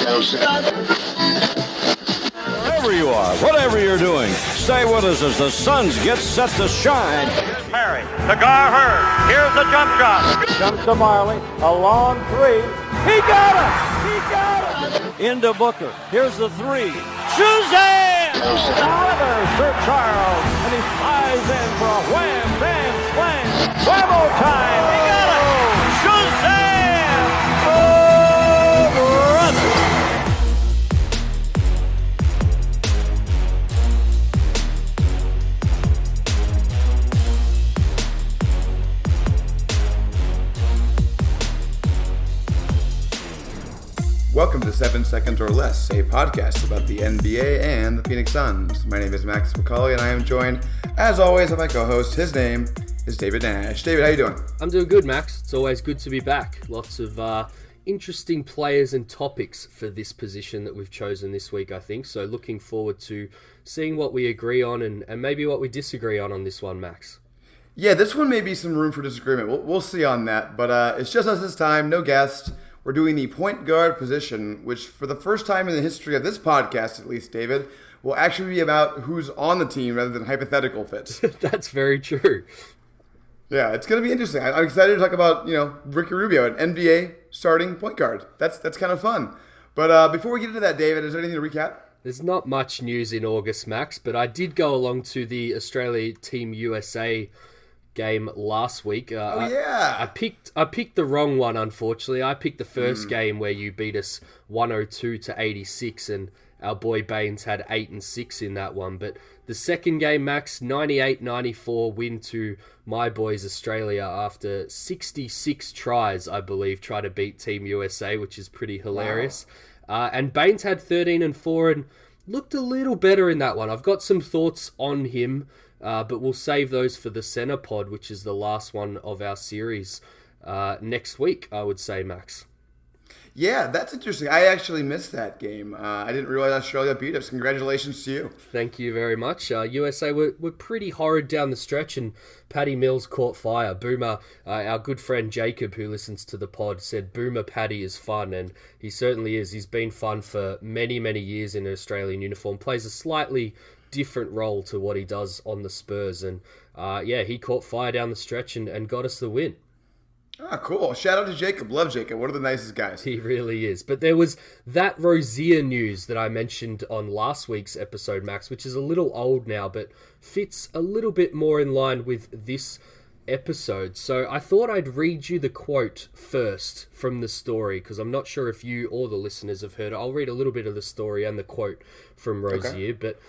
Wherever you are, whatever you're doing, stay with us as the Suns get set to shine. Here's Perry, to Gar Hurd. Here's the jump shot. Jump to Marley, a long three. He got it! He got it! Into Booker. Here's the three. Suzanne! Another for Charles, and he flies in for a wham, bam, slam. Whammo time! He got it! Suzanne! Oh, brother! Welcome to 7 Seconds or Less, a podcast about the NBA and the Phoenix Suns. My name is Max McCauley, and I am joined, as always, by my co-host. His name is David Nash. David, how you doing? I'm doing good, Max. It's always good to be back. Lots of interesting players and topics for this position that we've chosen this week, I think. So looking forward to seeing what we agree on and maybe what we disagree on this one, Max. Yeah, this one may be some room for disagreement. We'll see on that, but it's just us this time, no guest. We're doing the point guard position, which for the first time in the history of this podcast, at least, David, will actually be about who's on the team rather than hypothetical fits. That's very true. Yeah, it's going to be interesting. I'm excited to talk about, Ricky Rubio, an NBA starting point guard. That's kind of fun. But before we get into that, David, is there anything to recap? There's not much news in August, Max, but I did go along to the Australia Team USA game last week. I picked the wrong one, unfortunately. I picked the first game where you beat us 102-86, and our boy Baines had 8 and 6 in that one. But the second game, Max, 98-94 win to my boys Australia after 66 tries, I believe, try to beat Team USA, which is pretty hilarious. Wow. And Baines had 13 and 4 and looked a little better in that one. I've got some thoughts on him. But we'll save those for the Center Pod, which is the last one of our series next week, I would say, Max. Yeah, that's interesting. I actually missed that game. I didn't realize Australia beat us. Congratulations to you. Thank you very much. USA were pretty horrid down the stretch, and Paddy Mills caught fire. Boomer, our good friend Jacob, who listens to the pod, said Boomer Paddy is fun, and he certainly is. He's been fun for many, many years in an Australian uniform. Plays a slightly different role to what he does on the Spurs, and he caught fire down the stretch and got us the win. Ah, cool. Shout out to Jacob. Love Jacob. One of the nicest guys. He really is. But there was that Rozier news that I mentioned on last week's episode, Max, which is a little old now, but fits a little bit more in line with this episode. So I thought I'd read you the quote first from the story, because I'm not sure if you or the listeners have heard it. I'll read a little bit of the story and the quote from Rozier, but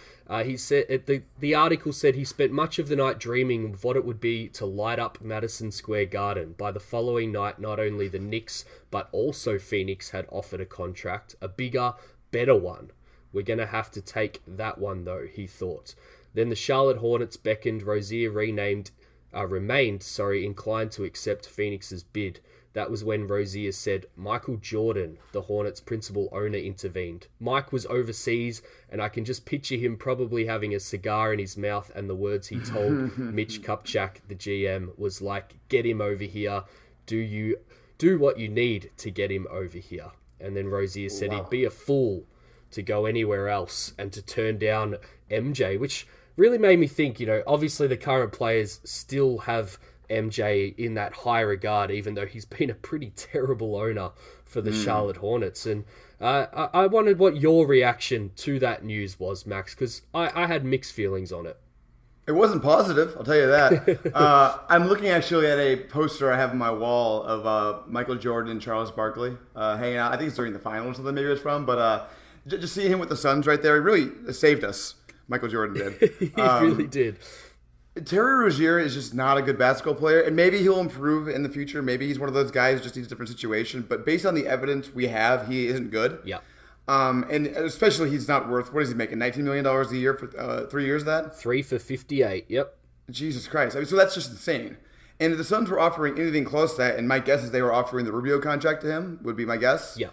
he said the article said he spent much of the night dreaming of what it would be to light up Madison Square Garden. By the following night, not only the Knicks, but also Phoenix had offered a contract, a bigger, better one. We're going to have to take that one, though, he thought. Then the Charlotte Hornets beckoned. Rozier remained inclined to accept Phoenix's bid. That was when Rozier said Michael Jordan, the Hornets' principal owner, intervened. Mike was overseas, and I can just picture him probably having a cigar in his mouth, and the words he told Mitch Kupchak, the GM, was like, "Get him over here. Do what you need to get him over here." And then Rozier said he'd be a fool to go anywhere else and to turn down MJ, which really made me think, obviously the current players still have MJ in that high regard, even though he's been a pretty terrible owner for the Charlotte Hornets. And I wondered what your reaction to that news was, Max, because I had mixed feelings on it. It wasn't positive, I'll tell you that. I'm looking actually at a poster I have on my wall of Michael Jordan and Charles Barkley hanging out. I think it's during the finals or something maybe it's from, but just seeing him with the Suns right there, it really saved us. Michael Jordan did. He really did. Terry Rozier is just not a good basketball player, and maybe he'll improve in the future. Maybe he's one of those guys who just needs a different situation. But based on the evidence we have, he isn't good. Yeah. And especially he's not worth, what is he making, $19 million a year for 3 years of that? 3 for 58, yep. Jesus Christ. I mean, so that's just insane. And if the Suns were offering anything close to that, and my guess is they were offering the Rubio contract to him, would be my guess. Yeah.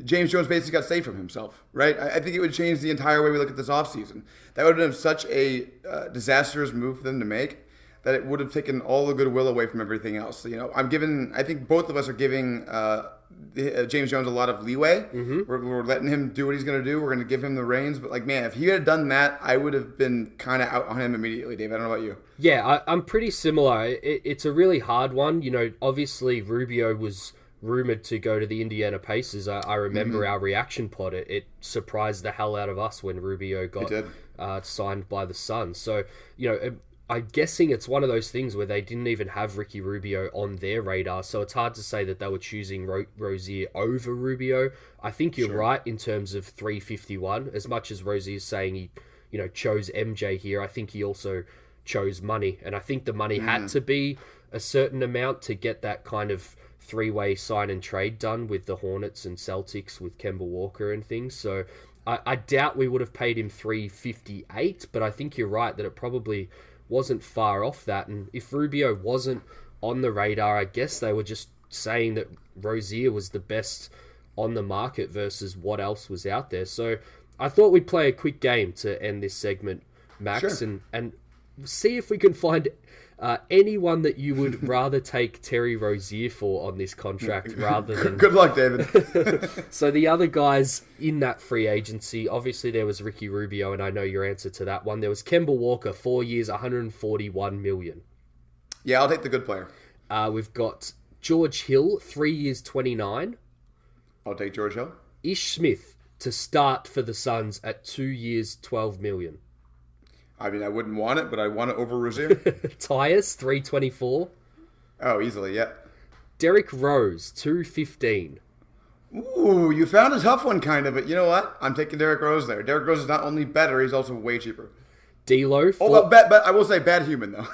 James Jones basically got saved from himself, right? I think it would change the entire way we look at this offseason. That would have been such a disastrous move for them to make that it would have taken all the goodwill away from everything else. So, I think both of us are giving James Jones a lot of leeway. Mm-hmm. We're letting him do what he's going to do. We're going to give him the reins. But, like, man, if he had done that, I would have been kind of out on him immediately, Dave. I don't know about you. Yeah, I'm pretty similar. It's a really hard one. You know, obviously Rubio was rumored to go to the Indiana Pacers. I remember our reaction pod. It surprised the hell out of us when Rubio got signed by the Suns. So, you know, I'm guessing it's one of those things where they didn't even have Ricky Rubio on their radar, so it's hard to say that they were choosing Rozier over Rubio. I think you're right in terms of 351. As much as Rozier's saying he, you know, chose MJ here, I think he also chose money, and I think the money had to be a certain amount to get that kind of three-way sign and trade done with the Hornets and Celtics with Kemba Walker and things. So I doubt we would have paid him 358, but I think you're right that it probably wasn't far off that. And if Rubio wasn't on the radar, I guess they were just saying that Rozier was the best on the market versus what else was out there. So I thought we'd play a quick game to end this segment, Max, and see if we can find anyone that you would rather take Terry Rozier for on this contract rather than... Good luck, David. So the other guys in that free agency, obviously there was Ricky Rubio, and I know your answer to that one. There was Kemba Walker, 4 years, $141 million. Yeah, I'll take the good player. We've got George Hill, 3 years, $29. I'll take George Hill. Ish Smith to start for the Suns at 2 years, $12 million. I mean, I wouldn't want it, but I want it over Rozier. Tyus, 324. Oh, easily, yeah. Derrick Rose, 215. Ooh, you found a tough one, kind of, but you know what? I'm taking Derrick Rose there. Derrick Rose is not only better, he's also way cheaper. D'Lo. But I will say bad human, though.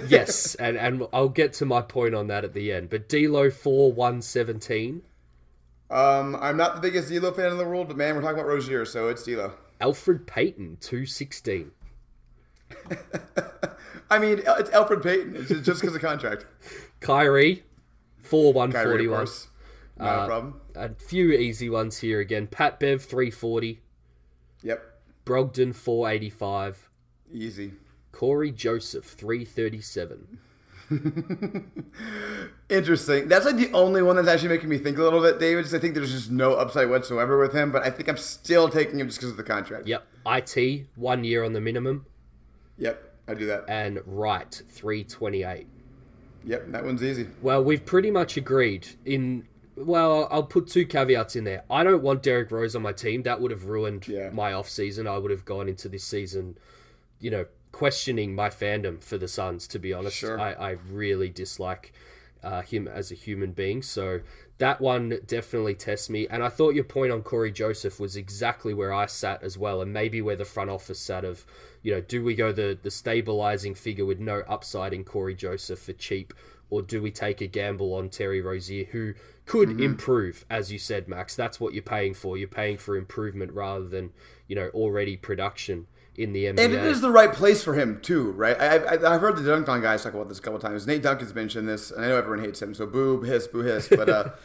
Yes, and I'll get to my point on that at the end. But D'Lo, 117. I'm not the biggest D'Lo fan in the world, but man, we're talking about Rozier, so it's D'Lo. Alfred Payton, 216. I mean, it's Alfred Payton. It's just because of contract. Kyrie, 141. Not a problem. A few easy ones here again. Pat Bev, 340. Yep. Brogdon, 485. Easy. Corey Joseph, 337. Interesting. That's like the only one that's actually making me think a little bit, David. I think there's just no upside whatsoever with him, but I think I'm still taking him just because of the contract. Yep. IT, 1 year on the minimum. Yep, I do that. And Wright, 328. Yep, that one's easy. Well, we've pretty much agreed in... Well, I'll put two caveats in there. I don't want Derrick Rose on my team. That would have ruined my off-season. I would have gone into this season, you know, questioning my fandom for the Suns, to be honest. Sure. I really dislike him as a human being. So that one definitely tests me. And I thought your point on Corey Joseph was exactly where I sat as well, and maybe where the front office sat of, you know, do we go the stabilizing figure with no upside in Corey Joseph for cheap, or do we take a gamble on Terry Rozier, who could improve, as you said, Max? That's what you're paying for. You're paying for improvement rather than, you know, already production in the NBA. And it is the right place for him, too, right? I've heard the Dunkon guys talk about this a couple times. Nate Duncan's mentioned this, and I know everyone hates him, so boo hiss, but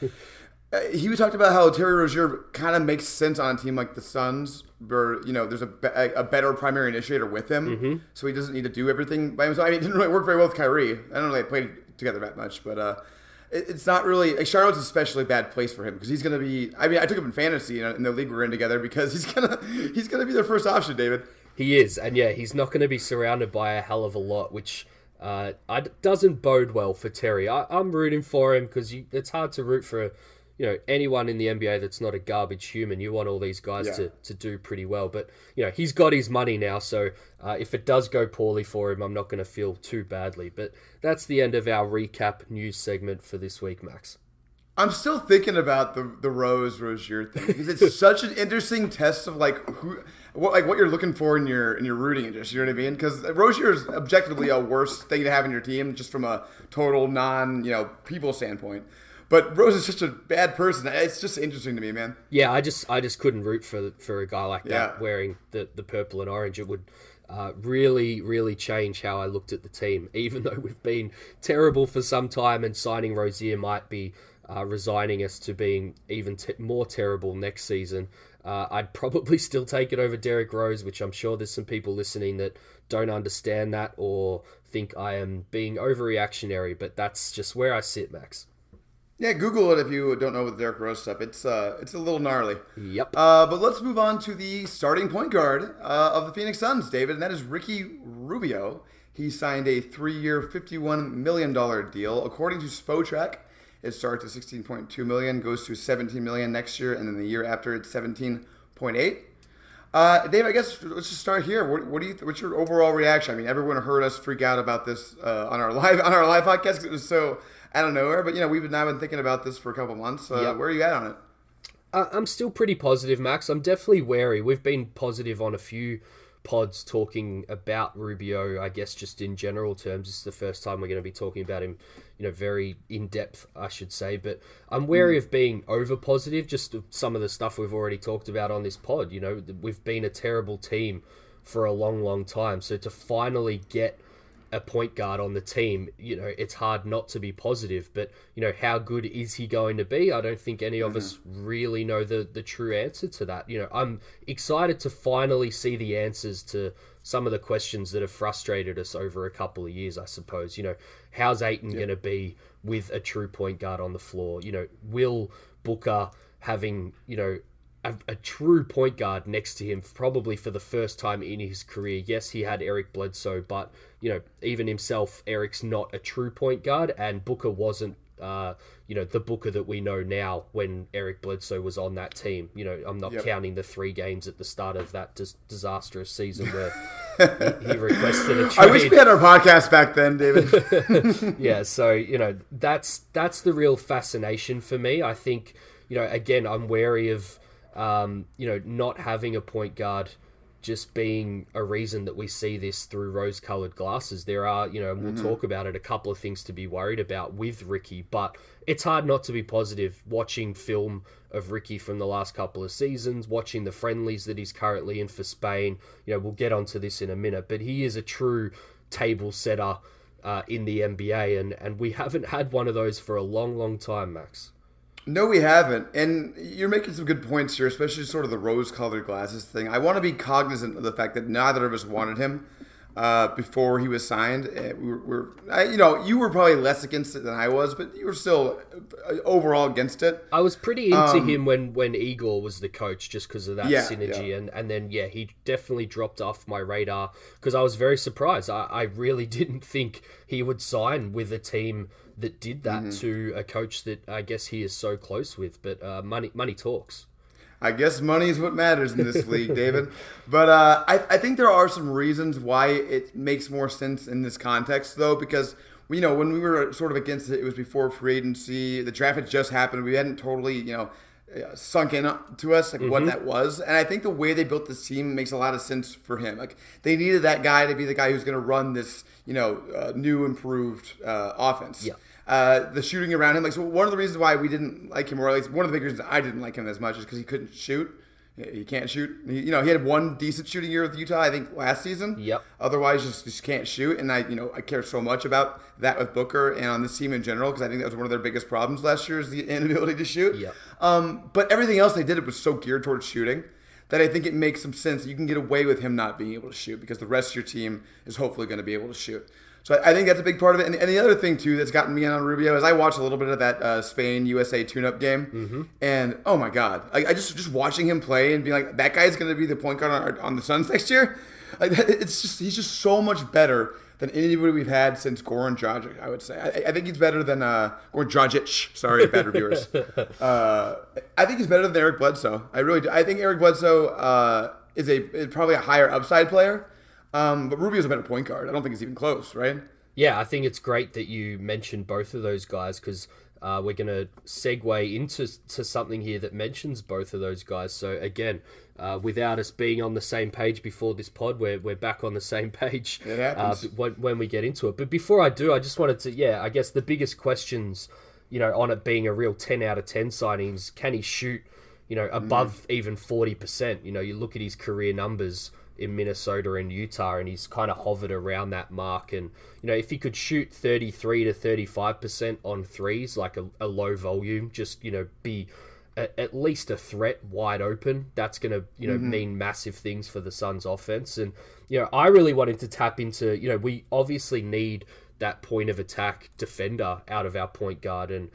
he talked about how Terry Rozier kind of makes sense on a team like the Suns, where, you know, there's a better primary initiator with him, so he doesn't need to do everything by himself. I mean, it didn't really work very well with Kyrie. I don't know if they played together that much, but it's not really... Like, Charlotte's an especially bad place for him, because he's going to be... I mean, I took him in fantasy in the league we're in together, because he's gonna be their first option, David. He is, and yeah, he's not going to be surrounded by a hell of a lot, which doesn't bode well for Terry. I'm rooting for him, because it's hard to root for... You know, anyone in the NBA that's not a garbage human. You want all these guys to do pretty well. But, you know, he's got his money now, so if it does go poorly for him, I'm not going to feel too badly. But that's the end of our recap news segment for this week, Max. I'm still thinking about the Rozier thing, because it's such an interesting test of, like, what you're looking for in your rooting interest. You know what I mean? Because Rozier is objectively a worse thing to have in your team, just from a total people standpoint. But Rose is such a bad person. It's just interesting to me, man. Yeah, I just couldn't root for a guy like that wearing the purple and orange. It would really, really change how I looked at the team. Even though we've been terrible for some time, and signing Rozier might be resigning us to being even more terrible next season, I'd probably still take it over Derrick Rose, which I'm sure there's some people listening that don't understand that or think I am being overreactionary. But that's just where I sit, Max. Yeah, Google it if you don't know the Derrick Rose stuff. It's a little gnarly. Yep. But let's move on to the starting point guard of the Phoenix Suns, David, and that is Ricky Rubio. He signed a 3-year, $51 million deal. According to Spotrac, it starts at $16.2 million, goes to $17 million next year, and then the year after it's $17.8 million. Dave, I guess let's just start here. What's your overall reaction? I mean, everyone heard us freak out about this on our live podcast because it was so out of nowhere. But we've now been thinking about this for a couple months. Yep. Where are you at on it? I'm still pretty positive, Max. I'm definitely wary. We've been positive on a few pods talking about Rubio, I guess just in general terms. This is the first time we're going to be talking about him, very in-depth, I should say. But I'm wary of being over-positive, just some of the stuff we've already talked about on this pod. We've been a terrible team for a long, long time. So to finally get a point guard on the team, it's hard not to be positive. But, how good is he going to be? I don't think any of us really know the true answer to that. I'm excited to finally see the answers to some of the questions that have frustrated us over a couple of years, I suppose. How's Ayton going to be with a true point guard on the floor? Will Booker having, a true point guard next to him probably for the first time in his career. Yes, he had Eric Bledsoe, but even himself, Eric's not a true point guard, and Booker wasn't the Booker that we know now when Eric Bledsoe was on that team. I'm not counting the 3 games at the start of that disastrous season where he requested a trade. I wish we had our podcast back then, David. Yeah, so that's the real fascination for me. I think again, I'm wary of not having a point guard just being a reason that we see this through rose-colored glasses. There are, and we'll talk about it, a couple of things to be worried about with Ricky, but it's hard not to be positive watching film of Ricky from the last couple of seasons, watching the friendlies that he's currently in for Spain. We'll get onto this in a minute, but he is a true table setter in the NBA, and we haven't had one of those for a long, long time, Max. No, we haven't. And you're making some good points here, especially sort of the rose-colored glasses thing. I want to be cognizant of the fact that neither of us wanted him before he was signed. You were probably less against it than I was, but you were still overall against it. I was pretty into him when Igor was the coach, just because of that synergy. Yeah. And then, he definitely dropped off my radar because I was very surprised. I really didn't think he would sign with a team that did that to a coach that I guess he is so close with. But money talks. I guess money is what matters in this league, David. But I think there are some reasons why it makes more sense in this context, though, because when we were sort of against it, it was before free agency. The draft had just happened. We hadn't totally sunk in to us what that was. And I think the way they built this team makes a lot of sense for him. Like, they needed that guy to be the guy who's going to run this new improved offense. Yeah. The shooting around him, so one of the reasons why we didn't like him, or at least one of the big reasons I didn't like him as much, is because he couldn't shoot. He can't shoot. He had one decent shooting year with Utah, I think, last season. Yep. Otherwise, just can't shoot. And I care so much about that with Booker and on this team in general, because I think that was one of their biggest problems last year, is the inability to shoot. Yep. But everything else they did was so geared towards shooting that I think it makes some sense. You can get away with him not being able to shoot because the rest of your team is hopefully going to be able to shoot. So I think that's a big part of it. And the other thing, too, that's gotten me on Rubio is I watched a little bit of that Spain-USA tune-up game. And, oh, my God. I just watching him play and being like, that guy's going to be the point guard on the Suns next year. He's just so much better than anybody we've had since Goran Dragic, I would say. I think he's better than Goran Dragic. Sorry, bad reviewers. I think he's better than Eric Bledsoe. I really do. I think Eric Bledsoe is probably a higher upside player. But Rubio's a better point guard. I don't think it's even close, right? Yeah, I think it's great that you mentioned both of those guys because we're going to segue into something here that mentions both of those guys. So again, without us being on the same page before this pod, we're back on the same page it happens. When we get into it. But before I do, I just wanted to, I guess the biggest questions, on it being a real 10 out of 10 signings, can he shoot, above even 40%? You look at his career numbers in Minnesota and Utah, and he's kind of hovered around that mark. And if he could shoot 33 to 35% on threes, like a low volume, just be at least a threat wide open, that's going to mean massive things for the Suns offense. And I really wanted to tap into we obviously need that point of attack defender out of our point guard. And,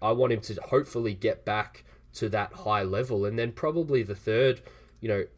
I want him to hopefully get back to that high level. And then probably the third,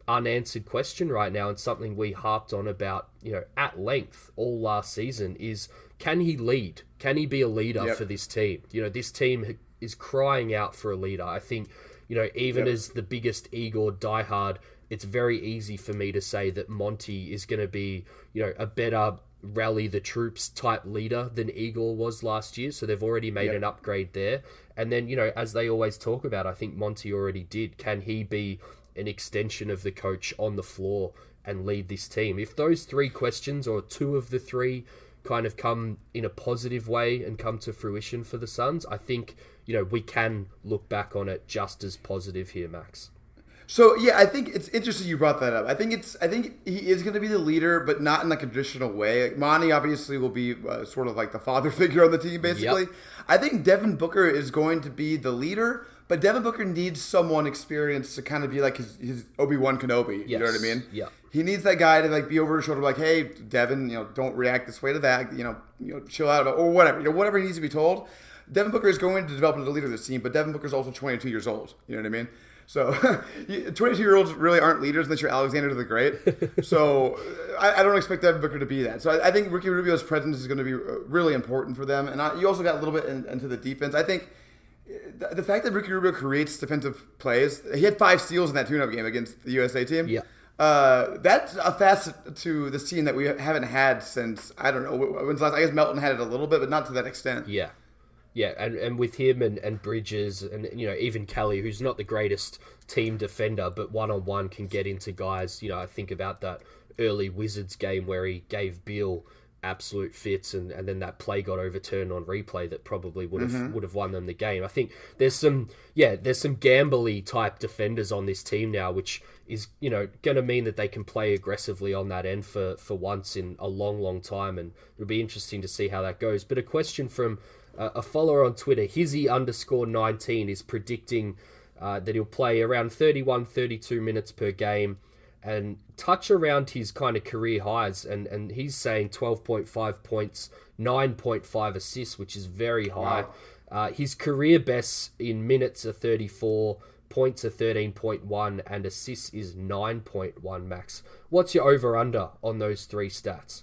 unanswered question right now, and something we harped on about, at length all last season, is can he lead? Can he be a leader for this team? This team is crying out for a leader. I think, even as the biggest Igor diehard, it's very easy for me to say that Monty is going to be, a better rally the troops type leader than Igor was last year. So they've already made an upgrade there. And then, as they always talk about, I think Monty already did. Can he be an extension of the coach on the floor and lead this team? If those three questions, or two of the three, kind of come in a positive way and come to fruition for the Suns, I think, we can look back on it just as positive here, Max. So yeah, I think it's interesting you brought that up. I think he is going to be the leader, but not in like a traditional way. Like, Monty obviously will be sort of like the father figure on the team, basically. Yep. I think Devin Booker is going to be the leader, but Devin Booker needs someone experienced to kind of be like his Obi-Wan Kenobi. Yes. You know what I mean? Yeah. He needs that guy to like be over his shoulder, like, hey, Devin, don't react this way to that. Chill out, or whatever. Whatever he needs to be told. Devin Booker is going to develop into the leader of this team, but Devin Booker is also 22 years old. You know what I mean? So 22-year-olds really aren't leaders unless you're Alexander the Great. So I don't expect Devin Booker to be that. So I think Ricky Rubio's presence is going to be really important for them. And you also got a little bit into the defense. I think the fact that Ricky Rubio creates defensive plays, he had 5 steals in that tune-up game against the USA team. Yeah. That's a facet to this team that we haven't had since, I don't know, when's the last, I guess Melton had it a little bit, but not to that extent. Yeah. Yeah, and with him and Bridges and, even Kelly, who's not the greatest team defender, but one-on-one can get into guys. I think about that early Wizards game where he gave Beal absolute fits, and then that play got overturned on replay that probably would have won them the game. I think there's some gambly type defenders on this team now, which is going to mean that they can play aggressively on that end for once in a long time, and it'll be interesting to see how that goes. But a question from a follower on Twitter, Hizzy_19, is predicting that he'll play around 31-32 minutes per game and touch around his kind of career highs. And he's saying 12.5 points, 9.5 assists, which is very high. Wow. His career bests in minutes are 34, points are 13.1, and assists is 9.1, Max. What's your over-under on those three stats?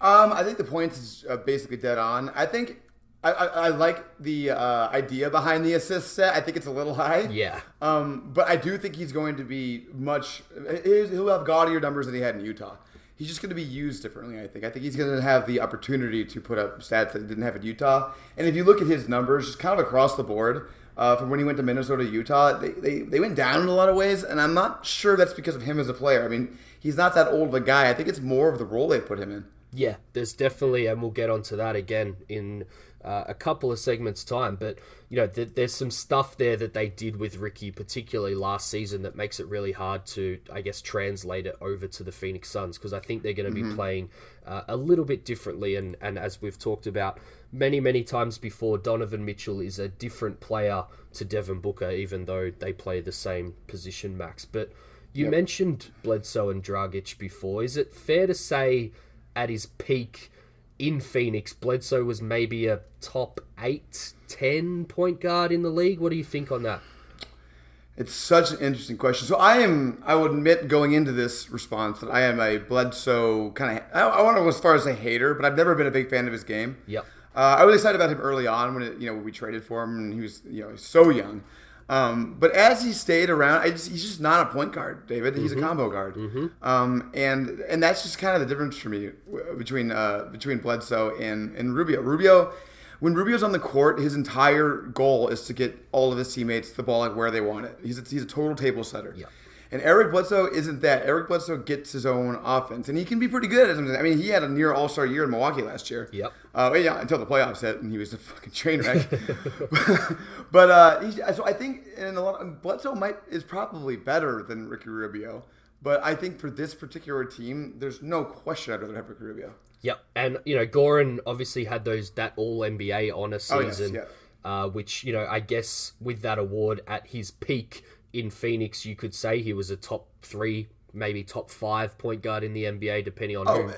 I think the points is basically dead on. I think I like the idea behind the assist set. I think it's a little high. Yeah. But I do think he's going to be he'll have gaudier numbers than he had in Utah. He's just going to be used differently, I think. I think he's going to have the opportunity to put up stats that he didn't have in Utah. And if you look at his numbers, just kind of across the board, from when he went to Minnesota, Utah, they went down in a lot of ways. And I'm not sure that's because of him as a player. I mean, he's not that old of a guy. I think it's more of the role they put him in. Yeah, there's definitely, and we'll get onto that again in a couple of segments' time. But, there's some stuff there that they did with Ricky, particularly last season, that makes it really hard to, I guess, translate it over to the Phoenix Suns, because I think they're going to be playing a little bit differently. And as we've talked about many times before, Donovan Mitchell is a different player to Devin Booker, even though they play the same position, Max. But you mentioned Bledsoe and Dragic before. Is it fair to say at his peak in Phoenix, Bledsoe was maybe a top 8-10 point guard in the league? What do you think on that? It's such an interesting question. So I will admit going into this response that I am a Bledsoe kind of, I want to go as far as a hater, but I've never been a big fan of his game. Yep. I was excited about him early on when we traded for him, and he was so young. But as he stayed around, he's just not a point guard, David. He's a combo guard. And that's just kind of the difference for me between Bledsoe and Rubio. When Rubio's on the court, his entire goal is to get all of his teammates the ball like where they want it. He's a total table setter. Yeah. And Eric Bledsoe isn't that. Eric Bledsoe gets his own offense, and he can be pretty good at something. I mean, he had a near all-star year in Milwaukee last year. Yep. Until the playoffs hit, and he was a fucking train wreck. So I think Bledsoe is probably better than Ricky Rubio. But I think for this particular team, there's no question I'd rather have Ricky Rubio. Yep. And, Goran obviously had that All-NBA honor season, which, I guess with that award at his peak in Phoenix, you could say he was a top 3, maybe top 5 point guard in the NBA, depending on who.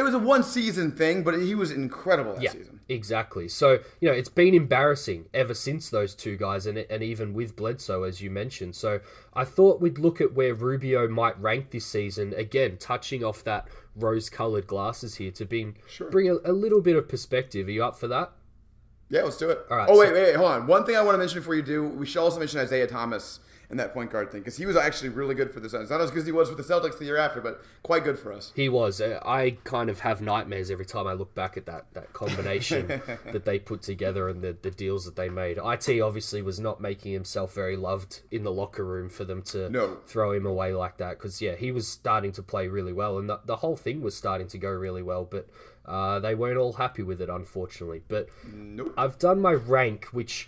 was a one-season thing, but he was incredible that season. Exactly. So, it's been embarrassing ever since those two guys, and even with Bledsoe, as you mentioned. So, I thought we'd look at where Rubio might rank this season, again, touching off that rose-coloured glasses here to bring a little bit of perspective. Are you up for that? Yeah, let's do it. All right. Oh, wait, hold on. One thing I want to mention before you do, we should also mention Isaiah Thomas in that point guard thing, because he was actually really good for the Suns. Not as good as he was with the Celtics the year after, but quite good for us. He was. I kind of have nightmares every time I look back at that combination that they put together and the deals that they made. IT obviously was not making himself very loved in the locker room for them to throw him away like that, because, he was starting to play really well, and the whole thing was starting to go really well, but they weren't all happy with it, unfortunately. But I've done my rank, which,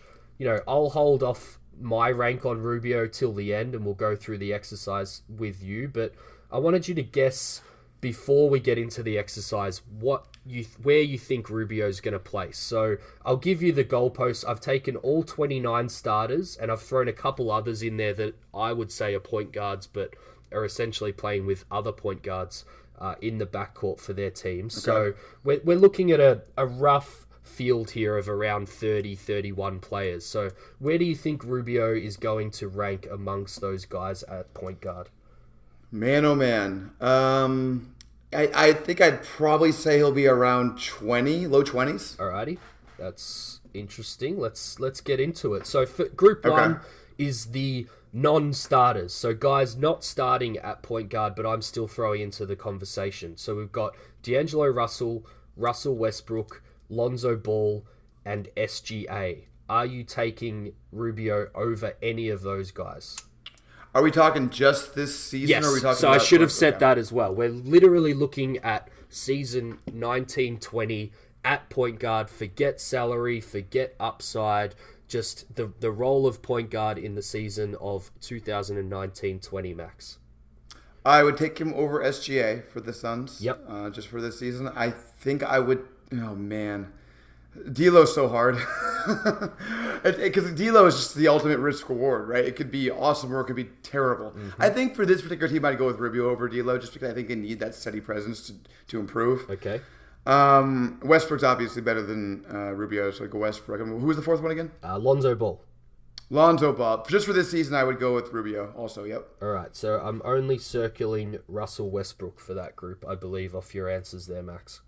I'll hold off my rank on Rubio till the end, and we'll go through the exercise with you. But I wanted you to guess, before we get into the exercise, where you think Rubio's going to place. So I'll give you the goalposts. I've taken all 29 starters, and I've thrown a couple others in there that I would say are point guards, but are essentially playing with other point guards in the backcourt for their teams. Okay. So we're looking at a rough field here of around 30-31 players. So where do you think Rubio is going to rank amongst those guys at point guard? Man, oh man. I think I'd probably say he'll be around 20, low 20s. Alrighty. That's interesting. Let's get into it. So for group one is the non-starters. So guys not starting at point guard, but I'm still throwing into the conversation. So we've got D'Angelo Russell, Russell Westbrook, Lonzo Ball, and SGA. Are you taking Rubio over any of those guys? Are we talking just this season? Yes, or are we talking so I should have said that as well. We're literally looking at season 19-20 at point guard. Forget salary, forget upside, just the role of point guard in the season of 2019-20, Max. I would take him over SGA for the Suns. Yep. Just for this season. I think I would... Oh, man. D'Lo's so hard. Because D'Lo is just the ultimate risk-reward, right? It could be awesome or it could be terrible. Mm-hmm. I think for this particular team, I'd go with Rubio over D'Lo just because I think they need that steady presence to improve. Okay. Westbrook's obviously better than Rubio, so I'd go Westbrook. Who was the fourth one again? Lonzo Ball. Lonzo Ball. Just for this season, I would go with Rubio also, yep. All right, so I'm only circling Russell Westbrook for that group, I believe, off your answers there, Max.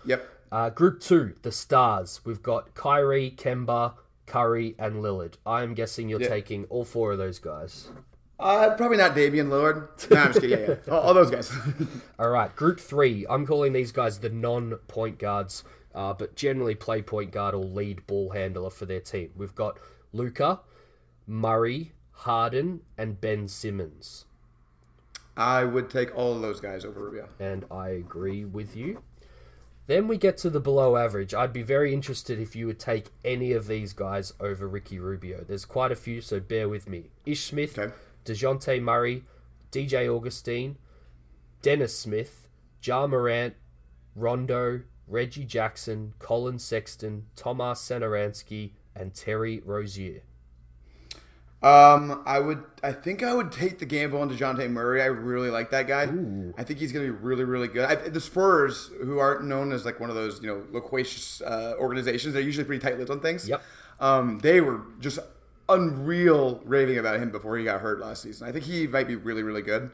Yep. Group 2, the stars. We've got Kyrie, Kemba, Curry, and Lillard. I'm guessing you're taking all four of those guys. Probably not Damian Lillard. No, I'm just kidding. Yeah. All those guys. All right, Group 3. I'm calling these guys the non-point guards, but generally play point guard or lead ball handler for their team. We've got Luka, Murray, Harden, and Ben Simmons. I would take all of those guys over Rubio. And I agree with you. Then we get to the below average. I'd be very interested if you would take any of these guys over Ricky Rubio. There's quite a few, so bear with me. Ish Smith, DeJounte Murray, DJ Augustine, Dennis Smith, Ja Morant, Rondo, Reggie Jackson, Colin Sexton, Tomas Satoransky, and Terry Rozier. I think I would take the gamble on DeJounte Murray. I really like that guy. Ooh. I think he's going to be really, really good. The Spurs, who aren't known as like one of those, loquacious organizations, they're usually pretty tight-lipped on things. Yep. They were just unreal raving about him before he got hurt last season. I think he might be really, really good.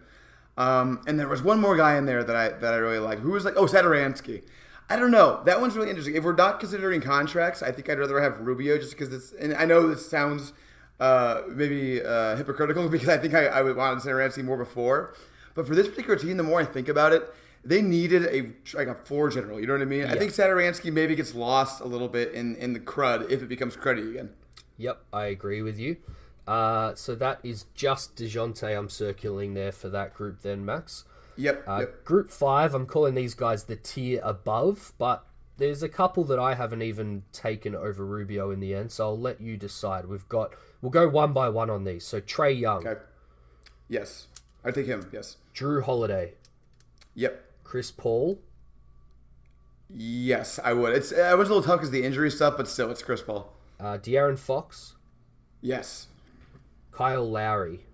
And there was one more guy in there that I really liked. Who was like, Satoransky. I don't know. That one's really interesting. If we're not considering contracts, I think I'd rather have Rubio just because and I know this sounds maybe hypocritical because I think I would want Satoransky more before. But for this particular team, the more I think about it, they needed a floor general. You know what I mean? Yeah. I think Satoransky maybe gets lost a little bit in the crud if it becomes cruddy again. Yep, I agree with you. So that is just DeJounte I'm circling there for that group then, Max. Yep. Group 5, I'm calling these guys the tier above, but there's a couple that I haven't even taken over Rubio in the end, so I'll let you decide. We'll go one by one on these. So Trae Young. Okay. Yes. I take him, yes. Drew Holiday. Yep. Chris Paul. Yes, I would. It was a little tough because of the injury stuff, but still, it's Chris Paul. De'Aaron Fox. Yes. Kyle Lowry.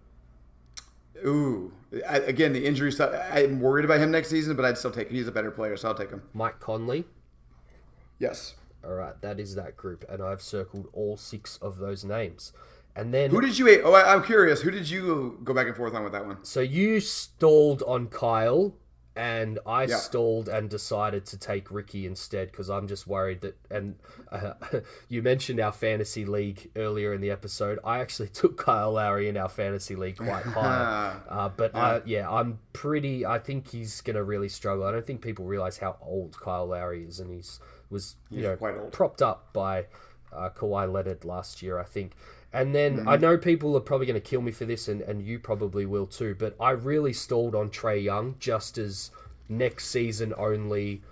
Ooh. Again, the injury stuff. I'm worried about him next season, but I'd still take him. He's a better player, so I'll take him. Mike Conley. Yes. All right, that is that group, and I've circled all 6 of those names. And then who did you? Oh, I'm curious. Who did you go back and forth on with that one? So you stalled on Kyle, and I stalled and decided to take Ricky instead because I'm just worried that. And you mentioned our fantasy league earlier in the episode. I actually took Kyle Lowry in our fantasy league quite high, I'm pretty. I think he's going to really struggle. I don't think people realize how old Kyle Lowry is, and he's quite old. Propped up by Kawhi Leonard last year, I think. And then I know people are probably going to kill me for this, and you probably will too, but I really stalled on Trae Young just as next season only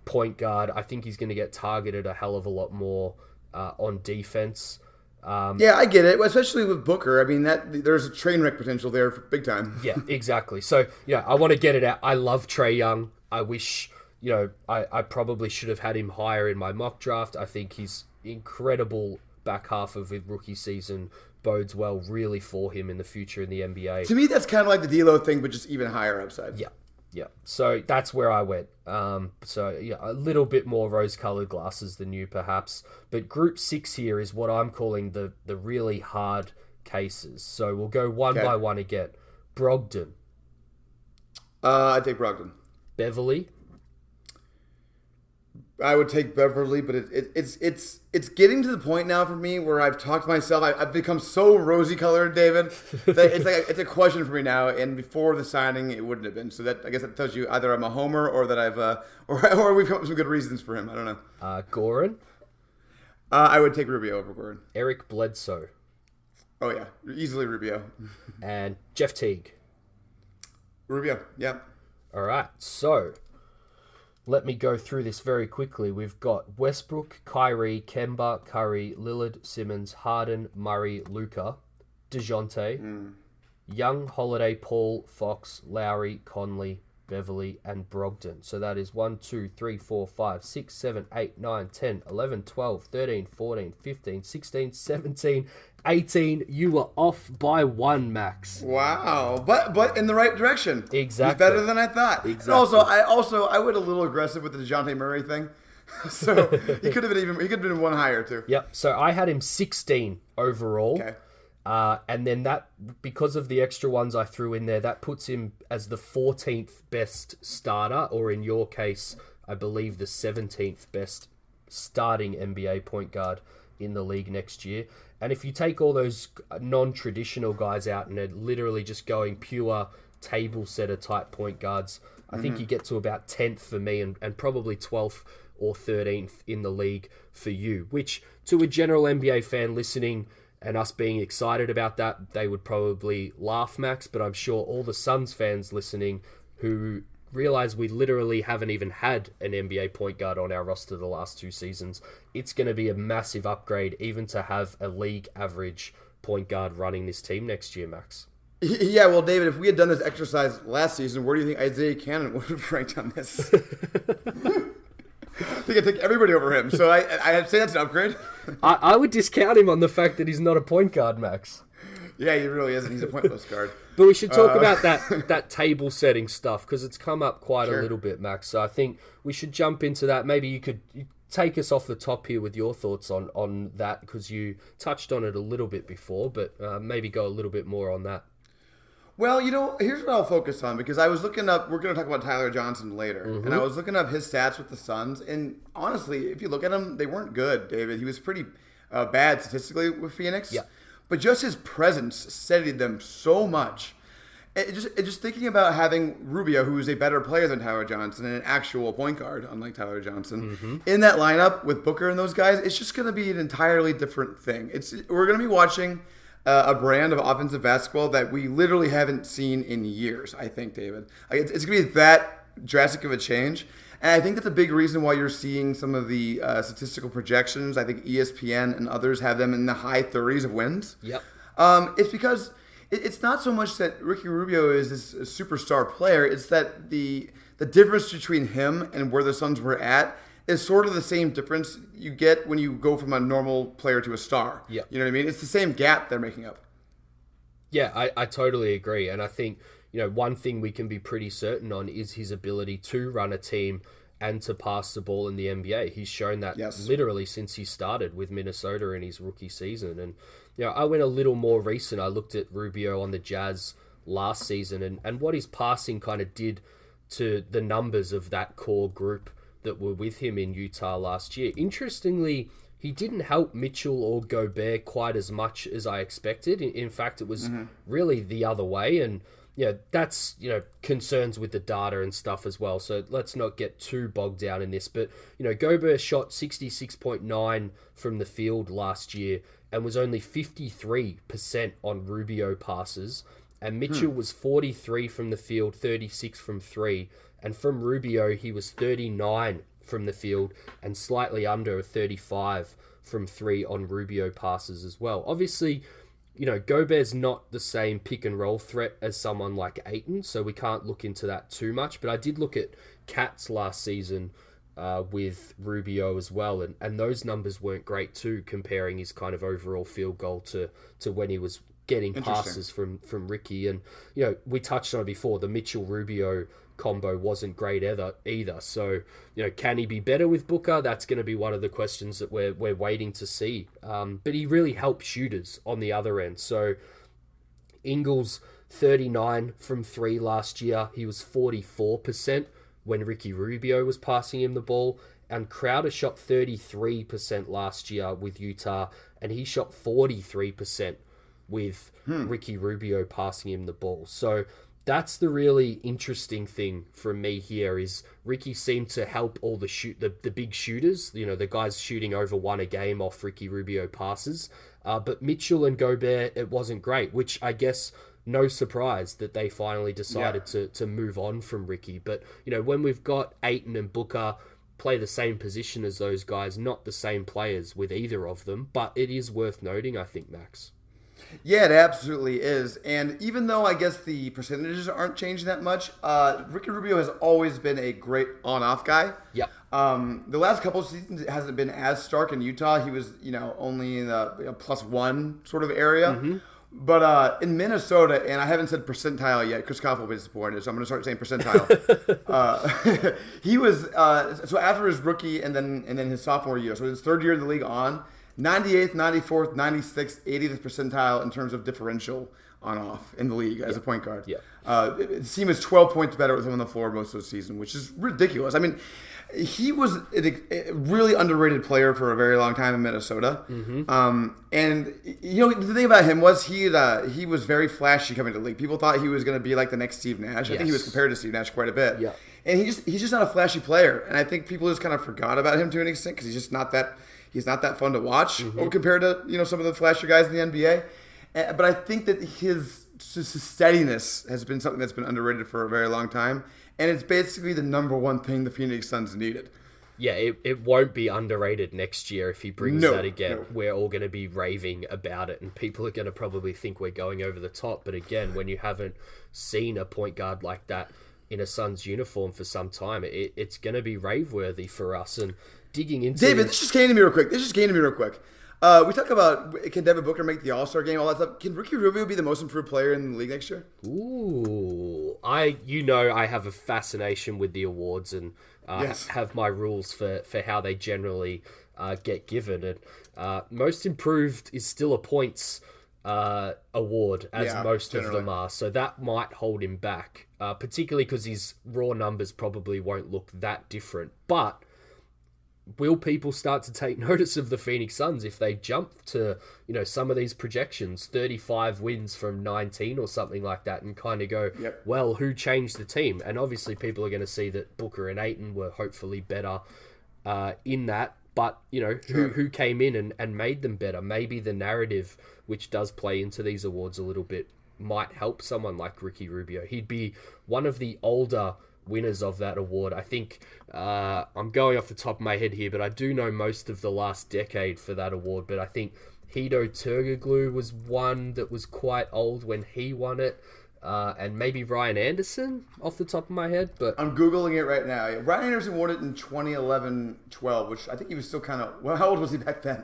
point guard. I think he's going to get targeted a hell of a lot more on defense. I get it, especially with Booker. I mean, there's a train wreck potential there for big time. Yeah, exactly. So, I want to get it out. I love Trae Young. I wish, I probably should have had him higher in my mock draft. I think he's incredible. Back half of his rookie season bodes well really for him in the future in the NBA. To me, that's kind of like the D'Lo thing, but just even higher upside. Yeah. So that's where I went. A little bit more rose-colored glasses than you, perhaps. But Group 6 here is what I'm calling the really hard cases. So we'll go one by one again. Brogdon. I take Brogdon. Beverly. I would take Beverly, but it's getting to the point now for me where I've talked to myself. I've become so rosy colored, David, that it's a question for me now. And before the signing, it wouldn't have been. So I guess that tells you either I'm a homer or that I've or we've come up with some good reasons for him. I don't know. Goran. I would take Rubio over Goran. Eric Bledsoe. Oh yeah, easily Rubio. And Jeff Teague. Rubio. Yeah. All right. So. Let me go through this very quickly. We've got Westbrook, Kyrie, Kemba, Curry, Lillard, Simmons, Harden, Murray, Luka, DeJounte, Young, Holiday, Paul, Fox, Lowry, Conley, Beverly, and Brogdon. So that is 1, 2, 3, 4, 5, 6, 7, 8, 9, 10, 11, 12, 13, 14, 15, 16, 17, 18. You were off by 1, Max. Wow, but in the right direction. Exactly. It's better than I thought. Exactly. I went a little aggressive with the DeJounte Murray thing. So he could have been one higher too. Yep. So I had him 16 overall. Okay. And then that, because of the extra ones I threw in there, that puts him as the 14th best starter, or in your case, I believe the 17th best starting NBA point guard in the league next year. And if you take all those non-traditional guys out and are literally just going pure table setter type point guards, I think you get to about 10th for me and probably 12th or 13th in the league for you, which to a general NBA fan listening and us being excited about that, they would probably laugh, Max, but I'm sure all the Suns fans listening who realize we literally haven't even had an NBA point guard on our roster the last 2 seasons, it's going to be a massive upgrade even to have a league average point guard running this team next year, Max. Yeah, well, David, if we had done this exercise last season, where do you think Isaiah Cannon would have ranked on this? I think I'd take everybody over him, so I'd say that's an upgrade. I would discount him on the fact that he's not a point guard, Max. Yeah, he really isn't. He's a pointless guard. But we should talk about that table setting stuff, because it's come up quite a little bit, Max. So I think we should jump into that. Maybe you could take us off the top here with your thoughts on that, because you touched on it a little bit before, but maybe go a little bit more on that. Well, here's what I'll focus on, because I was looking up, we're going to talk about Tyler Johnson later, and I was looking up his stats with the Suns, and honestly, if you look at him, they weren't good, David. He was pretty bad statistically with Phoenix, but just his presence steadied them so much. Just thinking about having Rubio, who is a better player than Tyler Johnson and an actual point guard, unlike Tyler Johnson, in that lineup with Booker and those guys, it's just going to be an entirely different thing. We're going to be watching a brand of offensive basketball that we literally haven't seen in years, I think, David. It's going to be that drastic of a change. And I think that's a big reason why you're seeing some of the statistical projections. I think ESPN and others have them in the high 30s of wins. Yep. It's because it's not so much that Ricky Rubio is this superstar player. It's that the difference between him and where the Suns were at is sort of the same difference you get when you go from a normal player to a star. Yep. You know what I mean? It's the same gap they're making up. Yeah, I totally agree. And I think, one thing we can be pretty certain on is his ability to run a team and to pass the ball in the NBA. He's shown that literally since he started with Minnesota in his rookie season. And, I went a little more recent. I looked at Rubio on the Jazz last season and what his passing kind of did to the numbers of that core group that were with him in Utah last year. Interestingly, he didn't help Mitchell or Gobert quite as much as I expected. In fact, it was really the other way. And, that's, concerns with the data and stuff as well. So let's not get too bogged down in this. But, Gobert shot 66.9 from the field last year and was only 53% on Rubio passes. And Mitchell was 43 from the field, 36 from three. And from Rubio, he was 39 from the field and slightly under 35 from three on Rubio passes as well. Obviously, Gobert's not the same pick and roll threat as someone like Ayton, so we can't look into that too much. But I did look at Cat's last season with Rubio as well, and those numbers weren't great too, comparing his kind of overall field goal to when he was getting passes from Ricky. And, we touched on it before, the Mitchell-Rubio combo wasn't great either. So, can he be better with Booker? That's going to be one of the questions that we're waiting to see. But he really helped shooters on the other end. So, Ingles, 39 from three last year. He was 44% when Ricky Rubio was passing him the ball. And Crowder shot 33% last year with Utah, and he shot 43% with Ricky Rubio passing him the ball. So that's the really interesting thing for me here is Ricky seemed to help all the big shooters, the guys shooting over one a game off Ricky Rubio passes. But Mitchell and Gobert, it wasn't great, which I guess no surprise that they finally decided to move on from Ricky. But, when we've got Ayton and Booker play the same position as those guys, not the same players with either of them, but it is worth noting, I think, Max. Yeah, it absolutely is. And even though I guess the percentages aren't changing that much, Ricky Rubio has always been a great on-off guy. Yeah. The last couple of seasons, it hasn't been as stark in Utah. He was, only in the +1 sort of area. Mm-hmm. But in Minnesota, and I haven't said percentile yet, Chris Koff will be disappointed, so I'm going to start saying percentile. He was, so after his rookie and then his sophomore year, so his third year in the league on, 98th, 94th, 96th, 80th percentile in terms of differential on-off in the league as a point guard. Yeah. The team is 12 points better with him on the floor most of the season, which is ridiculous. I mean, he was a really underrated player for a very long time in Minnesota. Mm-hmm. And, the thing about him was he was very flashy coming to the league. People thought he was going to be like the next Steve Nash. I think he was compared to Steve Nash quite a bit. Yeah. And he's just not a flashy player. And I think people just kind of forgot about him to an extent because he's just not that fun to watch compared to, some of the flashy guys in the NBA. But I think that his steadiness has been something that's been underrated for a very long time. And it's basically the number one thing the Phoenix Suns needed. Yeah, it won't be underrated next year if he brings that again. No. We're all going to be raving about it, and people are going to probably think we're going over the top. But again, when you haven't seen a point guard like that in a Suns uniform for some time, it's going to be rave-worthy for us. And digging into... David, this just came to me real quick. We talk about, can Devin Booker make the All-Star game, all that stuff. Can Ricky Rubio be the most improved player in the league next year? Ooh. I have a fascination with the awards and have my rules for how they generally get given. And most improved is still a points award, as most generally of them are. So that might hold him back, particularly because his raw numbers probably won't look that different. But will people start to take notice of the Phoenix Suns if they jump to, some of these projections, 35 wins from 19 or something like that, and kind of go, well, who changed the team? And obviously people are going to see that Booker and Ayton were hopefully better in that. But, who came in and made them better? Maybe the narrative, which does play into these awards a little bit, might help someone like Ricky Rubio. He'd be one of the older winners of that award. I think I'm going off the top of my head here, but I do know most of the last decade for that award. But I think Hedo Turkoglu was one that was quite old when he won it. And maybe Ryan Anderson off the top of my head. But I'm Googling it right now. Ryan Anderson won it in 2011-12, which I think he was still kind of... Well, how old was he back then?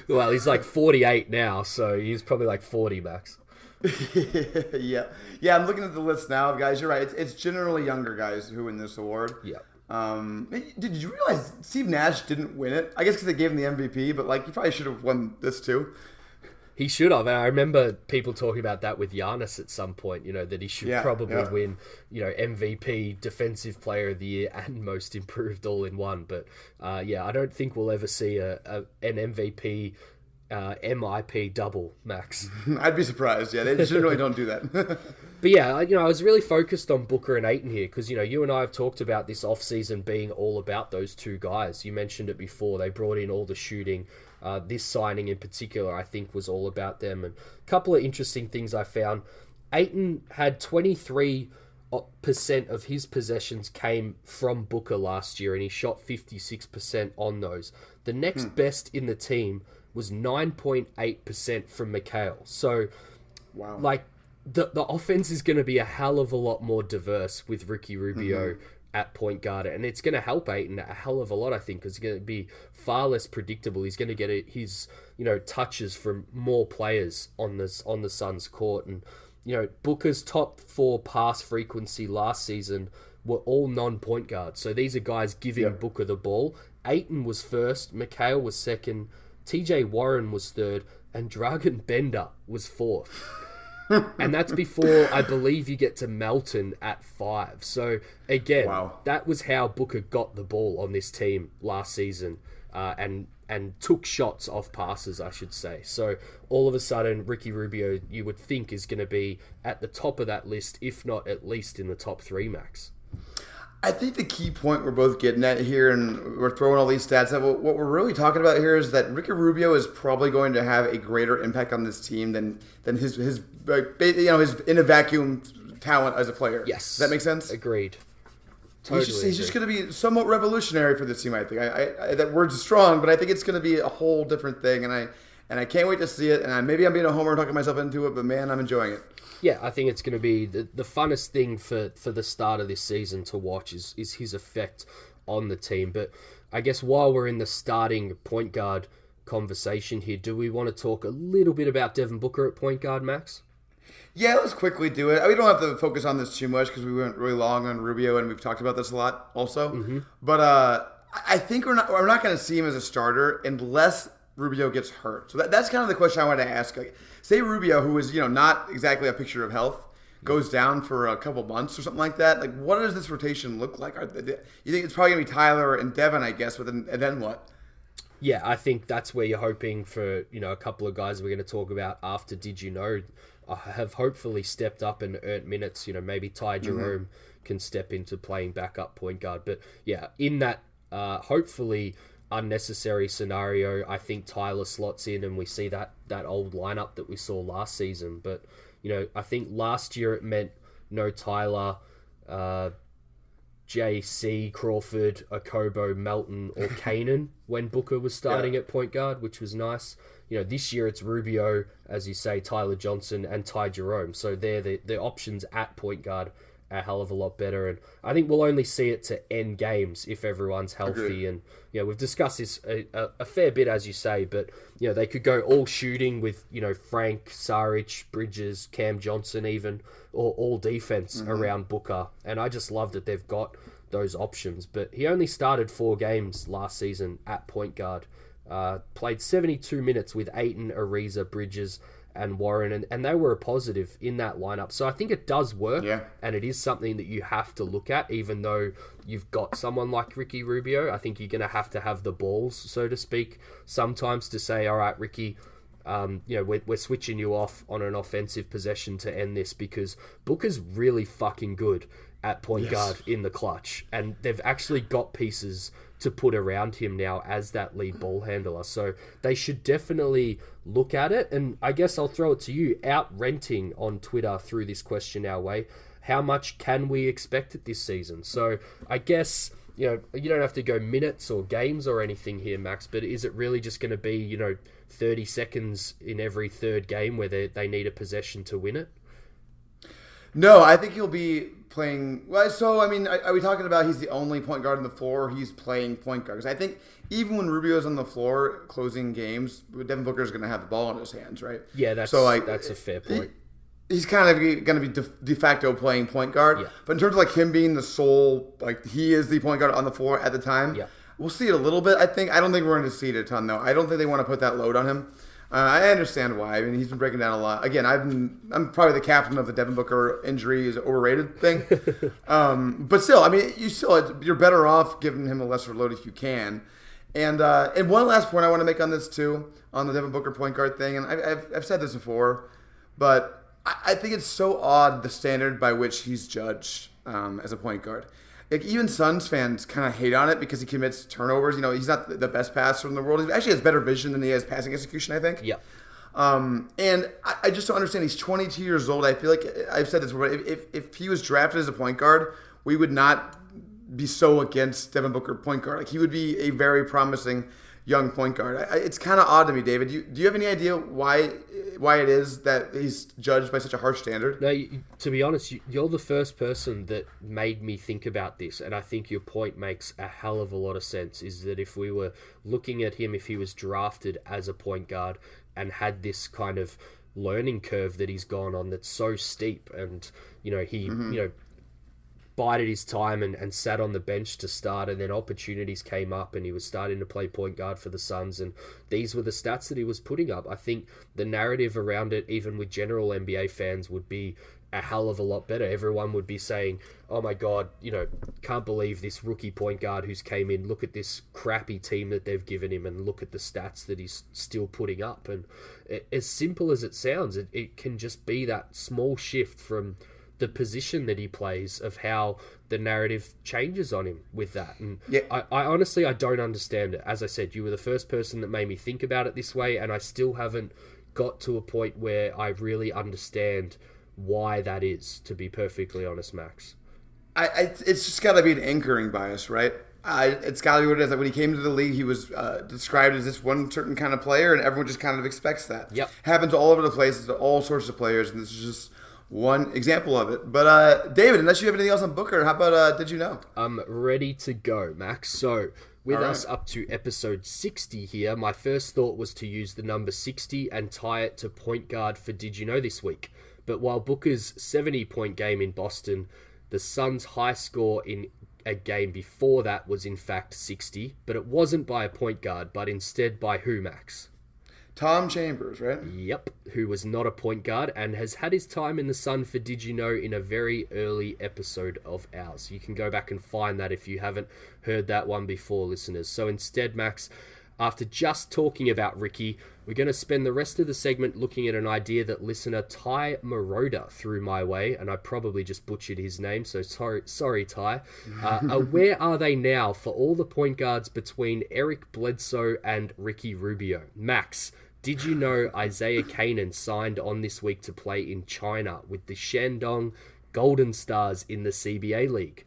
Well, he's like 48 now, so he's probably like 40, Max. Yeah. Yeah, I'm looking at the list now of guys. You're right. It's generally younger guys who win this award. Yeah. Did you realize Steve Nash didn't win it? I guess because they gave him the MVP, but like he probably should have won this too. He should have. And I remember people talking about that with Giannis at some point, that he should probably win, MVP, Defensive Player of the Year, and Most Improved all in one. But I don't think we'll ever see an MVP MIP double, Max. I'd be surprised. Yeah, they generally don't do that. But yeah, I was really focused on Booker and Ayton here because, you and I have talked about this offseason being all about those two guys. You mentioned it before. They brought in all the shooting. This signing in particular, I think, was all about them. And a couple of interesting things I found. Ayton had 23% of his possessions came from Booker last year, and he shot 56% on those. The next best in the team was 9.8% from Mikal. So, wow. The offense is going to be a hell of a lot more diverse with Ricky Rubio at point guard, and it's going to help Ayton a hell of a lot, I think, because it's going to be far less predictable. He's going to get his touches from more players on the Suns' court, and Booker's top 4 pass frequency last season were all non-point guards. So these are guys giving Booker the ball. Ayton was first, Mikal was second, TJ Warren was third, and Dragan Bender was fourth. And that's before, I believe, you get to Melton at 5. So, again, that was how Booker got the ball on this team last season and took shots off passes, I should say. So, all of a sudden, Ricky Rubio, you would think, is going to be at the top of that list, if not at least in the top 3, Max. I think the key point we're both getting at here, and we're throwing all these stats at, what we're really talking about here is that Ricky Rubio is probably going to have a greater impact on this team than his in a vacuum talent as a player. Yes. Does that make sense? Agreed. He's just going to be somewhat revolutionary for this team, I think. I that word's strong, but I think it's going to be a whole different thing, and I can't wait to see it. And maybe I'm being a homer and talking myself into it, but man, I'm enjoying it. Yeah, I think it's going to be the funnest thing for the start of this season to watch is his effect on the team. But I guess while we're in the starting point guard conversation here, do we want to talk a little bit about Devin Booker at point guard, Max? Yeah, let's quickly do it. We don't have to focus on this too much because we went really long on Rubio, and we've talked about this a lot also. Mm-hmm. But I think we're not going to see him as a starter unless Rubio gets hurt. So that's kind of the question I wanted to ask. Say Rubio, who is not exactly a picture of health, goes down for a couple months or something like that. Like, what does this rotation look like? You think it's probably going to be Tyler and Devin, I guess, and then what? Yeah, I think that's where you're hoping for, a couple of guys we're going to talk about after Did You Know have hopefully stepped up and earned minutes. Maybe Ty Jerome can step into playing backup point guard. But yeah, in that hopefully unnecessary scenario, I think Tyler slots in and we see that old lineup that we saw last season. But, I think last year it meant no Tyler, JC, Crawford, Okobo, Melton, or Kanan when Booker was starting at point guard, which was nice. This year it's Rubio, as you say, Tyler Johnson, and Ty Jerome. So they're the options at point guard a hell of a lot better. And I think we'll only see it to end games if everyone's healthy. Agreed. And, we've discussed this a fair bit, as you say, but, they could go all shooting with, Frank, Saric, Bridges, Cam Johnson even, or all defense around Booker. And I just love that they've got those options. But he only started 4 games last season at point guard. Played 72 minutes with Ayton, Ariza, Bridges, and Warren, and they were a positive in that lineup. So I think it does work, and it is something that you have to look at, even though you've got someone like Ricky Rubio. I think you're going to have the balls, so to speak, sometimes to say, all right, Ricky, we're switching you off on an offensive possession to end this, because Booker's really fucking good at point guard in the clutch, and they've actually got pieces to put around him now as that lead ball handler. So they should definitely look at it. And I guess I'll throw it to you, out renting on Twitter through this question our way. How much can we expect it this season? So I guess, you don't have to go minutes or games or anything here, Max, but is it really just going to be, 30 seconds in every third game where they need a possession to win it? No, I think he'll be playing. Well, so, are we talking about he's the only point guard on the floor, or he's playing point guard? Because I think even when Rubio's on the floor closing games, Devin Booker's going to have the ball in his hands, right? Yeah, that's a fair point. he's kind of going to be de facto playing point guard. Yeah. But in terms of like him being the sole, like he is the point guard on the floor at the time. Yeah. We'll see it a little bit. I don't think we're going to see it a ton though. I don't think they want to put that load on him. I understand why. I mean, he's been breaking down a lot. Again, I'm probably the captain of the Devin Booker injury is overrated thing. But still, I mean, you're better off giving him a lesser load if you can. And one last point I want to make on this too, on the Devin Booker point guard thing, and I've said this before, but I think it's so odd the standard by which he's judged as a point guard. Like even Suns fans kind of hate on it because he commits turnovers. You know, he's not the best passer in the world. He actually has better vision than he has passing execution, I think. Yeah. And I just don't understand. He's 22 years old. I feel like I've said this before. If he was drafted as a point guard, we would not be so against Devin Booker point guard. Like he would be a very promising young point guard. It's kind of odd to me, David. Do you have any idea why it is that he's judged by such a harsh standard? No, to be honest, you're the first person that made me think about this, and I think your point makes a hell of a lot of sense, is that if we were looking at him, if he was drafted as a point guard and had this kind of learning curve that he's gone on that's so steep, and, you know, he, bided his time and sat on the bench to start, and then opportunities came up and he was starting to play point guard for the Suns, and these were the stats that he was putting up. I think the narrative around it, even with general NBA fans, would be a hell of a lot better. Everyone would be saying, oh my God, you know, can't believe this rookie point guard who's came in, look at this crappy team that they've given him and look at the stats that he's still putting up. And as simple as it sounds, it can just be that small shift from the position that he plays, of how the narrative changes on him with that. And yeah. I honestly, I don't understand it. As I said, you were the first person that made me think about it this way, and I still haven't got to a point where I really understand why that is, to be perfectly honest, Max. It's just got to be an anchoring bias, right? It's got to be what it is. Like when he came to the league, he was described as this one certain kind of player, and everyone just kind of expects that. Yep. Happens all over the place to all sorts of players, and this is just one example of it. But David, unless you have anything else on Booker, how about Did You Know? I'm ready to go, Max. So with us up to episode 60 here, my first thought was to use the number 60 and tie it to point guard for Did You Know this week. But while Booker's 70-point game in Boston, the Suns' high score in a game before that was in fact 60, but it wasn't by a point guard, but instead by who, Max? Tom Chambers, right? Yep, who was not a point guard and has had his time in the sun for Did You Know in a very early episode of ours. You can go back and find that if you haven't heard that one before, listeners. So instead, Max, after just talking about Ricky, we're going to spend the rest of the segment looking at an idea that listener Ty Moroder threw my way, and I probably just butchered his name, so sorry Ty. Where are they now for all the point guards between Eric Bledsoe and Ricky Rubio? Max, did you know Isaiah Kanan signed on this week to play in China with the Shandong Golden Stars in the CBA League?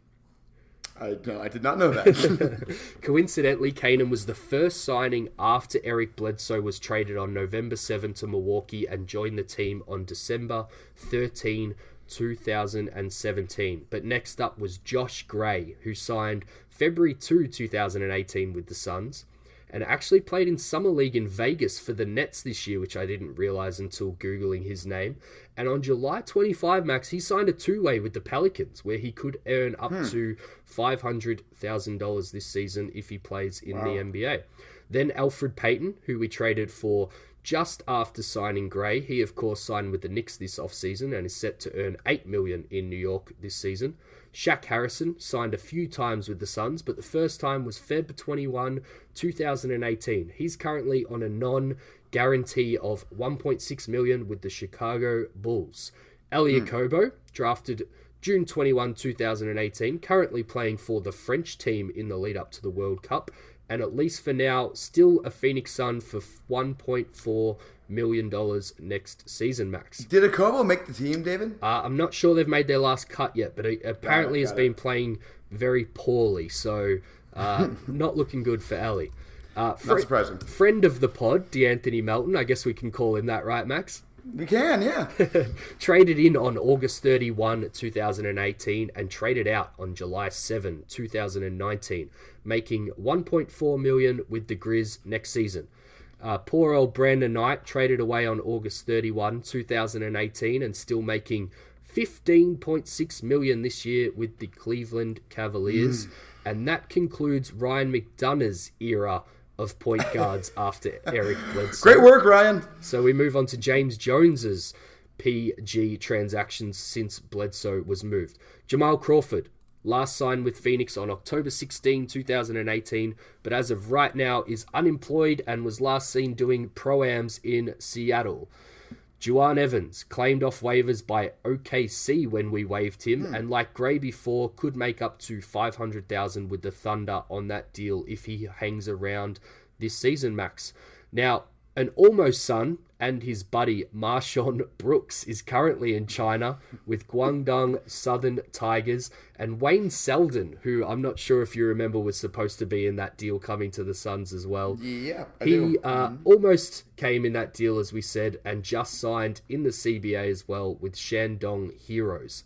I did not know that. Coincidentally, Kanan was the first signing after Eric Bledsoe was traded on November 7 to Milwaukee and joined the team on December 13, 2017. But next up was Josh Gray, who signed February 2, 2018 with the Suns, and actually played in Summer League in Vegas for the Nets this year, which I didn't realize until Googling his name. And on July 25, Max, he signed a two-way with the Pelicans, where he could earn up to $500,000 this season if he plays in the NBA. Then Alfred Payton, who we traded for just after signing Gray. He, of course, signed with the Knicks this offseason and is set to earn $8 million in New York this season. Shaq Harrison signed a few times with the Suns, but the first time was Feb 21, 2018. He's currently on a non-guarantee of $1.6 million with the Chicago Bulls. Elie Okobo, drafted June 21, 2018, currently playing for the French team in the lead-up to the World Cup, and at least for now, still a Phoenix Sun for $1.4 million next season, Max. Did Okobo make the team, David? I'm not sure they've made their last cut yet, but apparently has been playing very poorly, so not looking good for Elie. Not surprising. Friend of the pod, DeAnthony Melton, I guess we can call him that, right, Max? We can, yeah. Traded in on August 31, 2018 and traded out on July 7, 2019, making $1.4 million with the Grizz next season. Poor old Brandon Knight traded away on August 31, 2018, and still making $15.6 million this year with the Cleveland Cavaliers. And that concludes Ryan McDonough's era of point guards after Eric Bledsoe. Great work, Ryan. So we move on to James Jones's PG transactions since Bledsoe was moved. Jamal Crawford last signed with Phoenix on October 16, 2018, but as of right now is unemployed and was last seen doing pro-ams in Seattle. Juwan Evans claimed off waivers by OKC when we waived him, and like Gray before, could make up to $500,000 with the Thunder on that deal if he hangs around this season, Max. Now, an almost son and his buddy Marshawn Brooks is currently in China with Guangdong Southern Tigers, and Wayne Selden, who I'm not sure if you remember was supposed to be in that deal coming to the Suns as well. Yeah, He almost came in that deal, as we said, and just signed in the CBA as well with Shandong Heroes.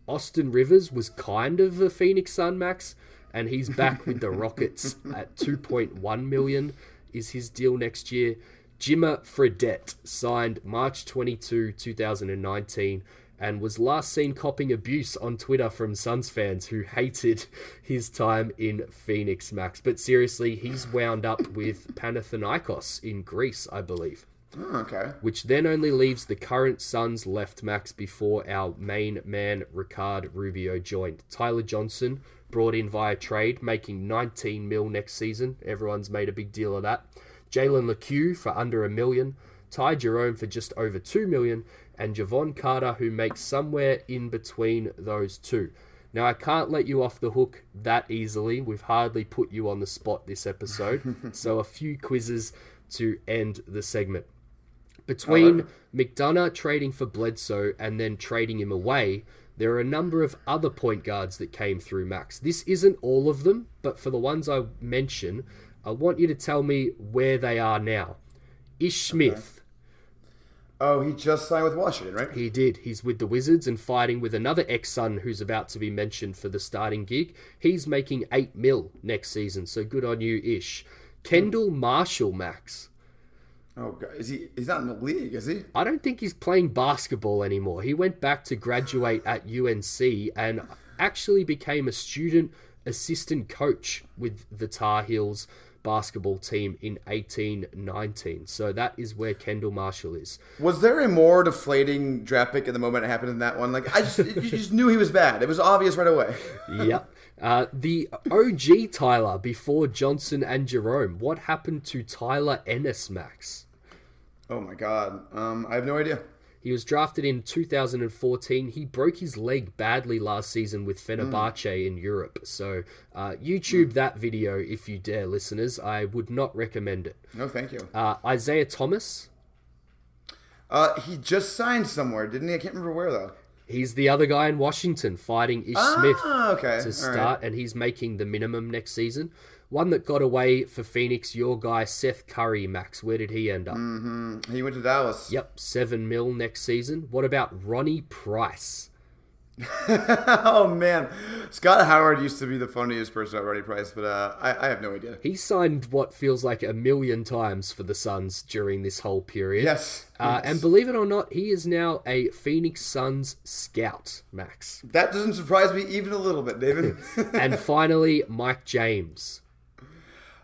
Austin Rivers was kind of a Phoenix Sun, Max, and he's back with the Rockets at $2.1 million is his deal next year. Jimmer Fredette signed March 22, 2019, and was last seen copping abuse on Twitter from Suns fans who hated his time in Phoenix, Max. But seriously, he's wound up with Panathinaikos in Greece, I believe. Oh, okay. Which then only leaves the current Suns left, Max, before our main man, Ricky Rubio, joined. Tyler Johnson, brought in via trade, making $19 million next season. Everyone's made a big deal of that. Jalen LeCue for under $1 million, Ty Jerome for just over $2 million, and Javon Carter, who makes somewhere in between those two. Now, I can't let you off the hook that easily. We've hardly put you on the spot this episode, so a few quizzes to end the segment. Between McDonough trading for Bledsoe and then trading him away, there are a number of other point guards that came through, Max. This isn't all of them, but for the ones I mention, I want you to tell me where they are now. Ish Smith. Oh, he just signed with Washington, right? He did. He's with the Wizards and fighting with another ex-Sun who's about to be mentioned for the starting gig. He's making $8 million next season, so good on you, Ish. Kendall Marshall, Max. Oh, God. He's not in the league, is he? I don't think he's playing basketball anymore. He went back to graduate at UNC and actually became a student assistant coach with the Tar Heels basketball team in 18-19. So that is where Kendall Marshall is. Was there a more deflating draft pick at the moment it happened in that one? Like, you just knew he was bad. It was obvious right away. Yep. The OG Tyler before Johnson and Jerome. What happened to Tyler Ennis, Max? Oh my God. I have no idea. He was drafted in 2014. He broke his leg badly last season with Fenerbahce in Europe. So YouTube that video if you dare, listeners. I would not recommend it. No, thank you. Isaiah Thomas. He just signed somewhere, didn't he? I can't remember where, though. He's the other guy in Washington fighting Ish Smith okay. to start, and he's making the minimum next season. One that got away for Phoenix, your guy, Seth Curry, Max. Where did he end up? He went to Dallas. Yep, $7 million next season. What about Ronnie Price? Oh, man. Scott Howard used to be the funniest person at Ronnie Price, but I have no idea. He signed what feels like 1 million times for the Suns during this whole period. Yes. And believe it or not, he is now a Phoenix Suns scout, Max. That doesn't surprise me even a little bit, David. And finally, Mike James.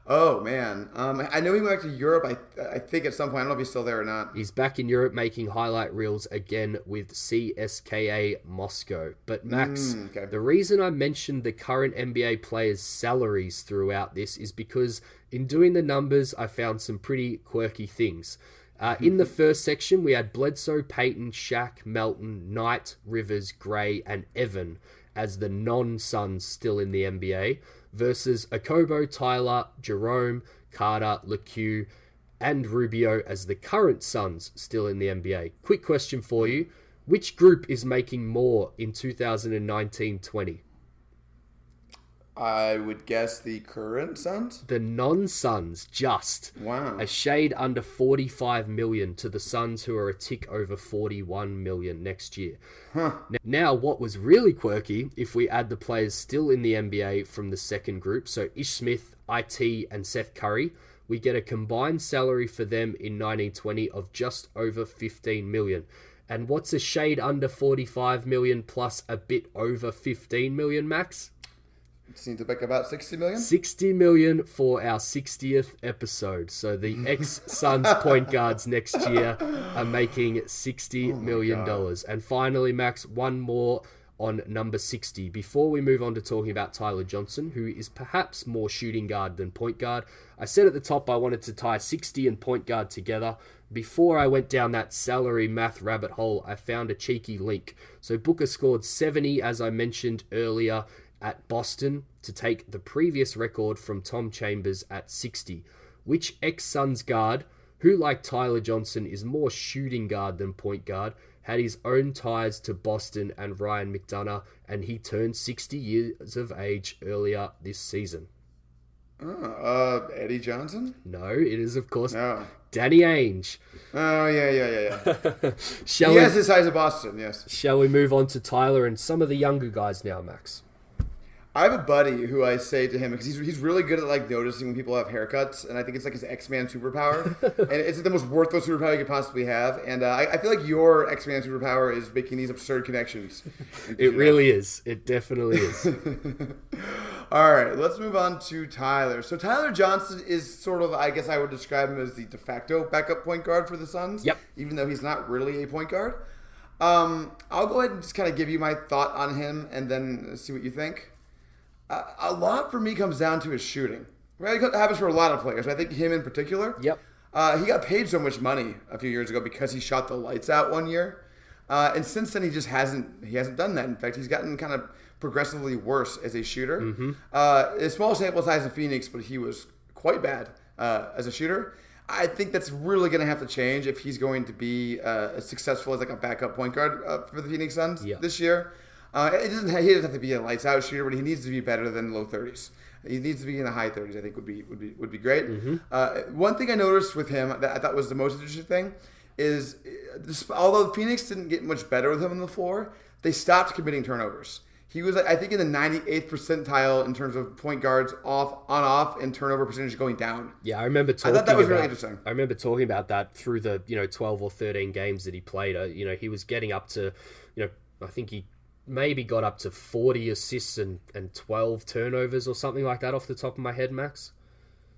Oh, man. I know he went back to Europe, I think at some point. I don't know if he's still there or not. He's back in Europe making highlight reels again with CSKA Moscow. But Max, the reason I mentioned the current NBA players' salaries throughout this is because in doing the numbers, I found some pretty quirky things. In the first section, we had Bledsoe, Payton, Shaq, Melton, Knight, Rivers, Gray, and Evan as the non-Suns still in the NBA, versus Okobo, Tyler, Jerome, Carter, LeCue, and Rubio as the current Suns still in the NBA. Quick question for you. Which group is making more in 2019-20? I would guess the current Suns? The non-Suns, just. Wow. A shade under $45 million to the Suns, who are a tick over $41 million next year. Now, what was really quirky, if we add the players still in the NBA from the second group, so Ish Smith, IT, and Seth Curry, we get a combined salary for them in 1920 of just over 15 million. And what's a shade under 45 million plus a bit over 15 million, Max? Seems to make about 60 million. 60 million for our 60th episode. So the ex-Suns point guards next year are making $60 million. And finally, Max, one more on number 60. Before we move on to talking about Tyler Johnson, who is perhaps more shooting guard than point guard, I said at the top I wanted to tie 60 and point guard together. Before I went down that salary math rabbit hole, I found a cheeky link. So Booker scored 70, as I mentioned earlier, at Boston to take the previous record from Tom Chambers at 60. Which ex-Suns guard, who like Tyler Johnson is more shooting guard than point guard, had his own ties to Boston and Ryan McDonough, and he turned 60 years of age earlier this season? Eddie Johnson? No, it is, of course, Danny Ainge. Oh, yeah. He has his ties to Boston, yes. Shall we move on to Tyler and some of the younger guys now, Max? I have a buddy who I say to him, because he's really good at like noticing when people have haircuts, and I think it's like his X-Man superpower. And it's the most worthless superpower you could possibly have. And I feel like your X-Man superpower is making these absurd connections. It really is. It definitely is. All right, let's move on to Tyler. So Tyler Johnson is sort of, I guess I would describe him as the de facto backup point guard for the Suns. Yep. Even though he's not really a point guard. I'll go ahead and just kind of give you my thought on him and then see what you think. A lot for me comes down to his shooting. Right? It happens for a lot of players. I think him in particular. Yep. He got paid so much money a few years ago because he shot the lights out one year. And since then, he just hasn't done that. In fact, he's gotten kind of progressively worse as a shooter. Mm-hmm. A small sample size in Phoenix, but he was quite bad as a shooter. I think that's really going to have to change if he's going to be as successful as like a backup point guard for the Phoenix Suns this year. He doesn't have to be a lights out shooter, but he needs to be better than low 30s. He needs to be in the high 30s. I think would be great. Mm-hmm. One thing I noticed with him that I thought was the most interesting thing is, although Phoenix didn't get much better with him on the floor, they stopped committing turnovers. He was, I think, in the 98th percentile in terms of point guards off, and turnover percentage going down. Yeah, I remember talking. I thought that was really interesting. I remember talking about that through the 12 or 13 games that he played. He was getting up to, I think he maybe got up to 40 assists and 12 turnovers or something like that off the top of my head, Max.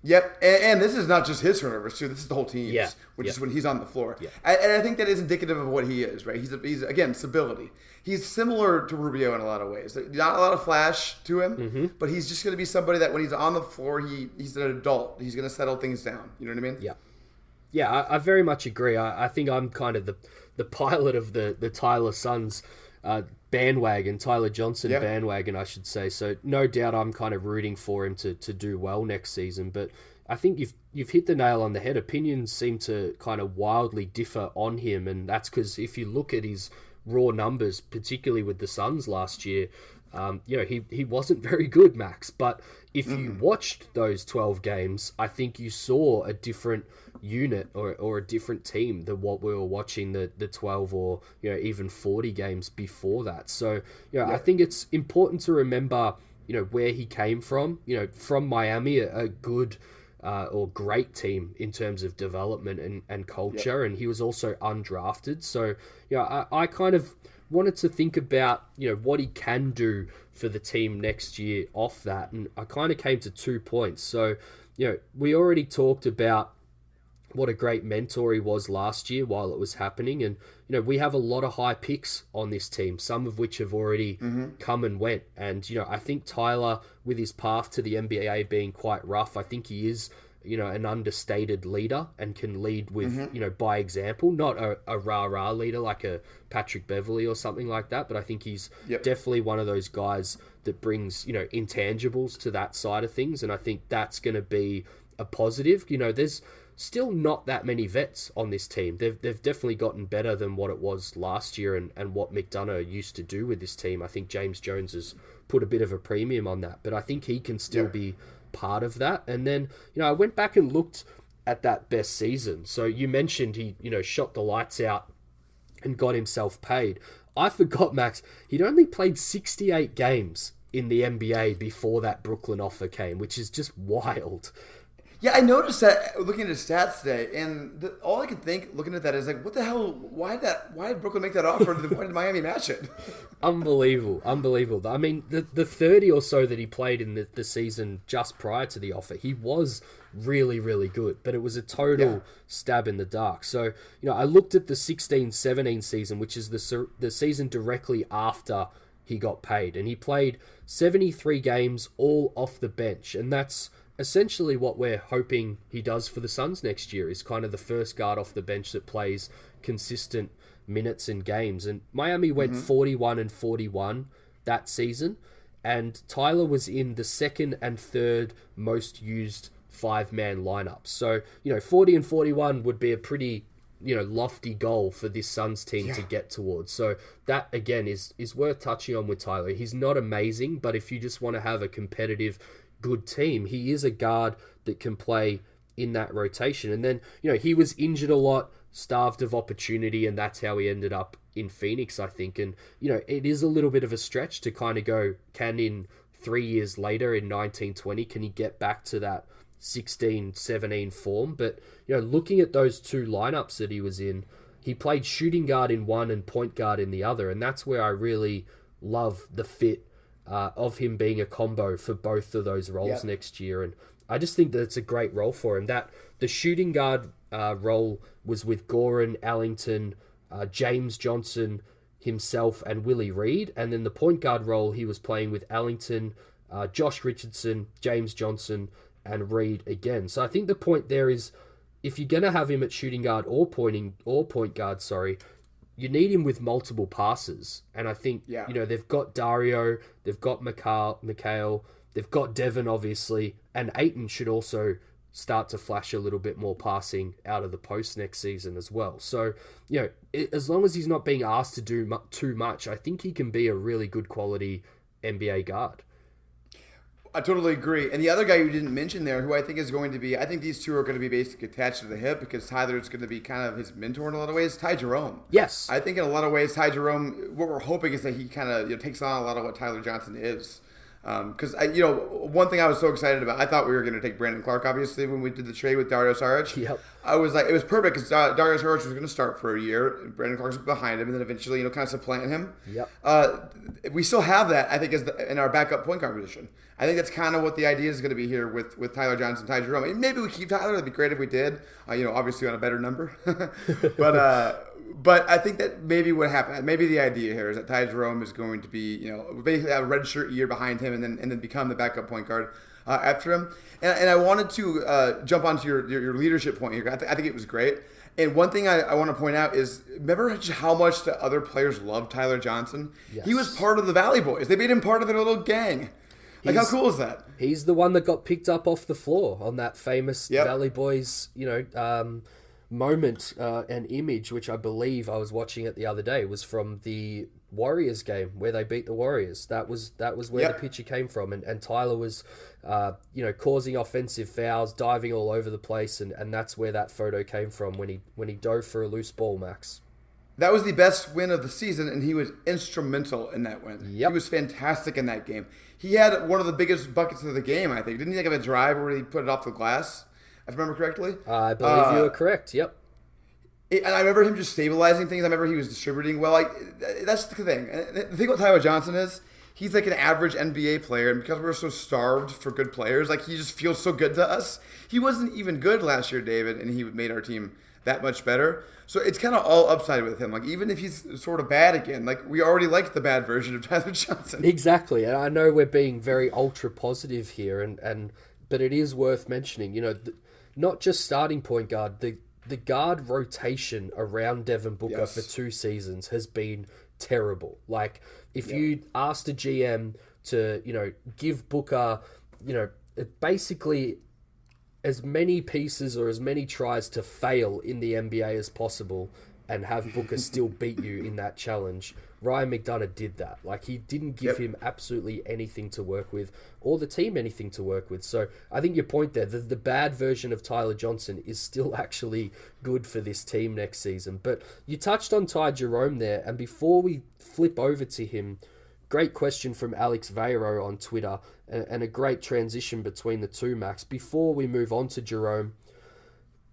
Yep, and this is not just his turnovers too. This is the whole team's, which is when he's on the floor. Yeah. And I think that is indicative of what he is, right? He's again, stability. He's similar to Rubio in a lot of ways. Not a lot of flash to him, but he's just going to be somebody that when he's on the floor, he's an adult. He's going to settle things down. You know what I mean? Yeah. Yeah, I very much agree. I think I'm kind of the pilot of the Tyler Suns bandwagon, Tyler Johnson bandwagon, I should say. So no doubt I'm kind of rooting for him to do well next season. But I think you've hit the nail on the head. Opinions seem to kind of wildly differ on him, and that's because if you look at his raw numbers, particularly with the Suns last year, he wasn't very good, Max. But if you watched those 12 games, I think you saw a different unit or a different team than what we were watching the 12 or even 40 games before that. So I think it's important to remember where he came from. From Miami, a good or great team in terms of development and culture, and he was also undrafted. So I kind of wanted to think about what he can do for the team next year off that, and I kind of came to 2 points. So we already talked about what a great mentor he was last year while it was happening, and we have a lot of high picks on this team, some of which have already come and went. And I think Tyler, with his path to the NBA being quite rough, I think he is an understated leader and can lead with by example, not a rah-rah leader like a Patrick Beverley or something like that, but I think he's definitely one of those guys that brings intangibles to that side of things, and I think that's going to be a positive. There's still not that many vets on this team. They've definitely gotten better than what it was last year and what McDonough used to do with this team. I think James Jones has put a bit of a premium on that, but I think he can still be part of that. And then, I went back and looked at that best season. So you mentioned he, shot the lights out and got himself paid. I forgot, Max, he'd only played 68 games in the NBA before that Brooklyn offer came, which is just wild. Yeah, I noticed that looking at his stats today, and all I could think looking at that is like, what the hell? Why did Brooklyn make that offer? Why did Miami match it? Unbelievable. I mean, the 30 or so that he played in the season just prior to the offer, he was really, really good, but it was a total stab in the dark. So, I looked at the 16-17 season, which is the season directly after he got paid, and he played 73 games all off the bench, and that's essentially what we're hoping he does for the Suns next year, is kind of the first guard off the bench that plays consistent minutes in games. And Miami went 41-41 that season, and Tyler was in the second and third most used 5-man lineups. So, 40-41 would be a pretty, lofty goal for this Suns team to get towards. So that, again, is worth touching on with Tyler. He's not amazing, but if you just want to have a competitive, good team, he is a guard that can play in that rotation. And then, he was injured a lot, starved of opportunity, and that's how he ended up in Phoenix, I think. And, it is a little bit of a stretch to kind of go, can in 3 years later, in 1920, can he get back to that 16-17 form? But, looking at those two lineups that he was in, he played shooting guard in one and point guard in the other, and that's where I really love the fit of him being a combo for both of those roles next year. And I just think that it's a great role for him. That the shooting guard role was with Goran, Ellington, James Johnson himself, and Willie Reed. And then the point guard role, he was playing with Ellington, Josh Richardson, James Johnson, and Reed again. So I think the point there is, if you're going to have him at shooting guard or point guard, you need him with multiple passes. And I think, they've got Dario, they've got Mikhail, they've got Devin, obviously, and Ayton should also start to flash a little bit more passing out of the post next season as well. So, as long as he's not being asked to do too much, I think he can be a really good quality NBA guard. I totally agree. And the other guy you didn't mention there, who I think is going to be, I think these two are going to be basically attached to the hip because Tyler's going to be kind of his mentor in a lot of ways, Ty Jerome. Yes. I think in a lot of ways, Ty Jerome, what we're hoping is that he kind of takes on a lot of what Tyler Johnson is. Because, one thing I was so excited about, I thought we were going to take Brandon Clark, obviously, when we did the trade with Dario Saric. Yep. I was like, it was perfect because Dario Saric was going to start for a year. Brandon Clark's behind him, and then eventually, kind of supplant him. Yep. We still have that, I think, in our backup point guard position. I think that's kind of what the idea is going to be here with Tyler Johnson, Ty Jerome. And maybe we keep Tyler. That'd be great if we did. Obviously on a better number. But I think that maybe what happened, maybe the idea here is that Ty Jerome is going to be, basically have a redshirt year behind him and then become the backup point guard after him. And I wanted to jump onto your leadership point here. I think it was great. And one thing I want to point out is, remember how much the other players loved Tyler Johnson? Yes. He was part of the Valley Boys. They made him part of their little gang. How cool is that? He's the one that got picked up off the floor on that famous Valley Boys, moment and image, which I believe I was watching it the other day, was from the Warriors game where they beat the Warriors. That was where the picture came from, and Tyler was causing offensive fouls, diving all over the place, and that's where that photo came from when he dove for a loose ball, Max. That was the best win of the season, and he was instrumental in that win. Yep. He was fantastic in that game. He had one of the biggest buckets of the game, I think. Didn't he have a drive where he put it off the glass, if I remember correctly? I believe you are correct, yep. And I remember him just stabilizing things. I remember he was distributing well. That's the thing. And the thing about Tyler Johnson is, he's like an average NBA player, and because we're so starved for good players, he just feels so good to us. He wasn't even good last year, David, and he made our team that much better. So it's kind of all upside with him. Even if he's sort of bad again, we already liked the bad version of Tyler Johnson. Exactly. And I know we're being very ultra positive here, but it is worth mentioning, not just starting point guard, the guard rotation around Devin Booker for 2 seasons has been terrible. If you asked a GM to, give Booker, basically as many pieces or as many tries to fail in the NBA as possible and have Booker still beat you in that challenge, Ryan McDonough did that. He didn't give him absolutely anything to work with, or the team anything to work with. So I think your point there, the bad version of Tyler Johnson is still actually good for this team next season. But you touched on Ty Jerome there, and before we flip over to him, great question from Alex Veiro on Twitter, and a great transition between the two, Max. Before we move on to Jerome,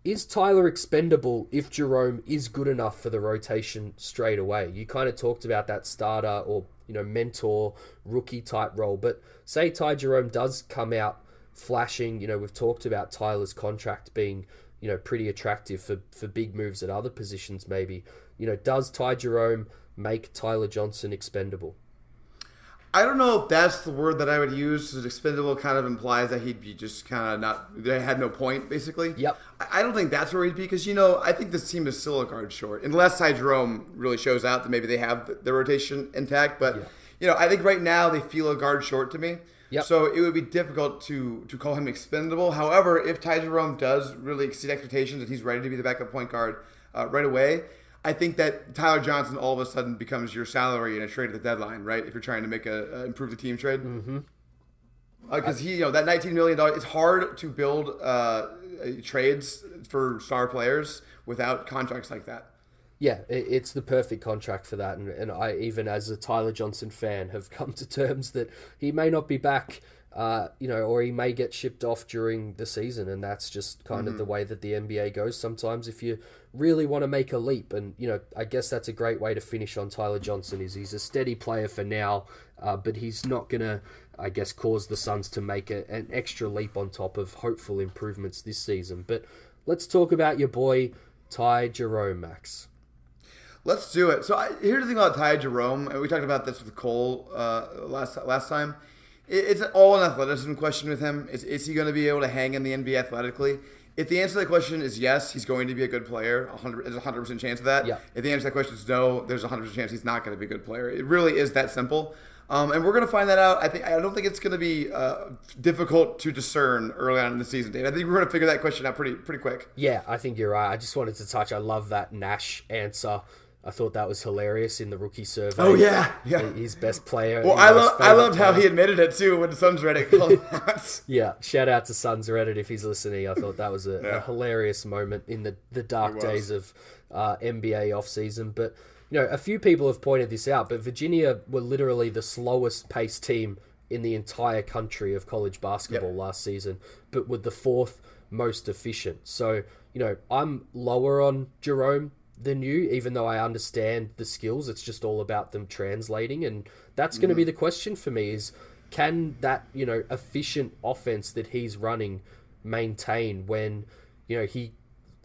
is Tyler expendable if Jerome is good enough for the rotation straight away? You kind of talked about that starter or mentor, rookie type role, but say Ty Jerome does come out flashing. We've talked about Tyler's contract being pretty attractive for big moves at other positions maybe. Does Ty Jerome make Tyler Johnson expendable? I don't know if that's the word that I would use, because expendable kind of implies that he'd be just kind of not, they had no point, basically. Yep. I don't think that's where he'd be, because, I think this team is still a guard short. Unless Ty Jerome really shows out that maybe they have the rotation intact. But, I think right now they feel a guard short to me. Yep. So it would be difficult to call him expendable. However, if Ty Jerome does really exceed expectations and he's ready to be the backup point guard right away, I think that Tyler Johnson all of a sudden becomes your salary in a trade at the deadline, right? If you're trying to make improve the team trade, because that $19 million, it's hard to build trades for star players without contracts like that. Yeah, it's the perfect contract for that, and I, even as a Tyler Johnson fan, have come to terms that he may not be back. Or he may get shipped off during the season, and that's just kind of the way that the NBA goes sometimes if you really want to make a leap. And, I guess that's a great way to finish on Tyler Johnson, is he's a steady player for now, but he's not going to, I guess, cause the Suns to make an extra leap on top of hopeful improvements this season. But let's talk about your boy, Ty Jerome, Max. Let's do it. So here's the thing about Ty Jerome, and we talked about this with Cole last time. It's all an athleticism question with him. Is he going to be able to hang in the NBA athletically? If the answer to that question is yes, he's going to be a good player. There's a 100% chance of that. Yeah. If the answer to that question is no, there's a 100% chance he's not going to be a good player. It really is that simple. And we're going to find that out. I don't think it's going to be difficult to discern early on in the season, Dave. I think we're going to figure that question out pretty quick. Yeah, I think you're right. I just wanted to touch. I love that Nash answer. I thought that was hilarious in the rookie survey. Oh, yeah. His best player. Well, I loved how he admitted it, too, when the Suns Reddit called him out. Yeah, shout out to Suns Reddit if he's listening. I thought that was a hilarious moment in the dark days of NBA offseason. But, a few people have pointed this out, but Virginia were literally the slowest paced team in the entire country of college basketball last season, but were the fourth most efficient. So, I'm lower on Jerome than you, even though I understand the skills. It's just all about them translating, and that's going to be the question for me, is can that efficient offense that he's running maintain when he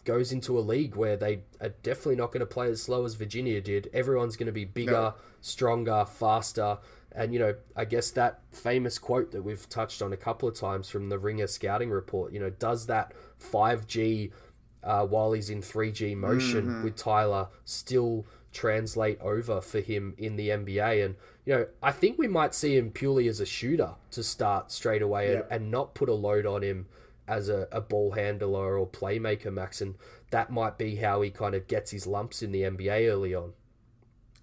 goes into a league where they are definitely not going to play as slow as Virginia did. Everyone's going to be bigger, stronger, faster, and I guess that famous quote that we've touched on a couple of times from the Ringer scouting report, does that 5G while he's in 3G motion with Tyler still translate over for him in the NBA? And I think we might see him purely as a shooter to start straight away and not put a load on him as a ball handler or playmaker, Max, and that might be how he kind of gets his lumps in the NBA early on.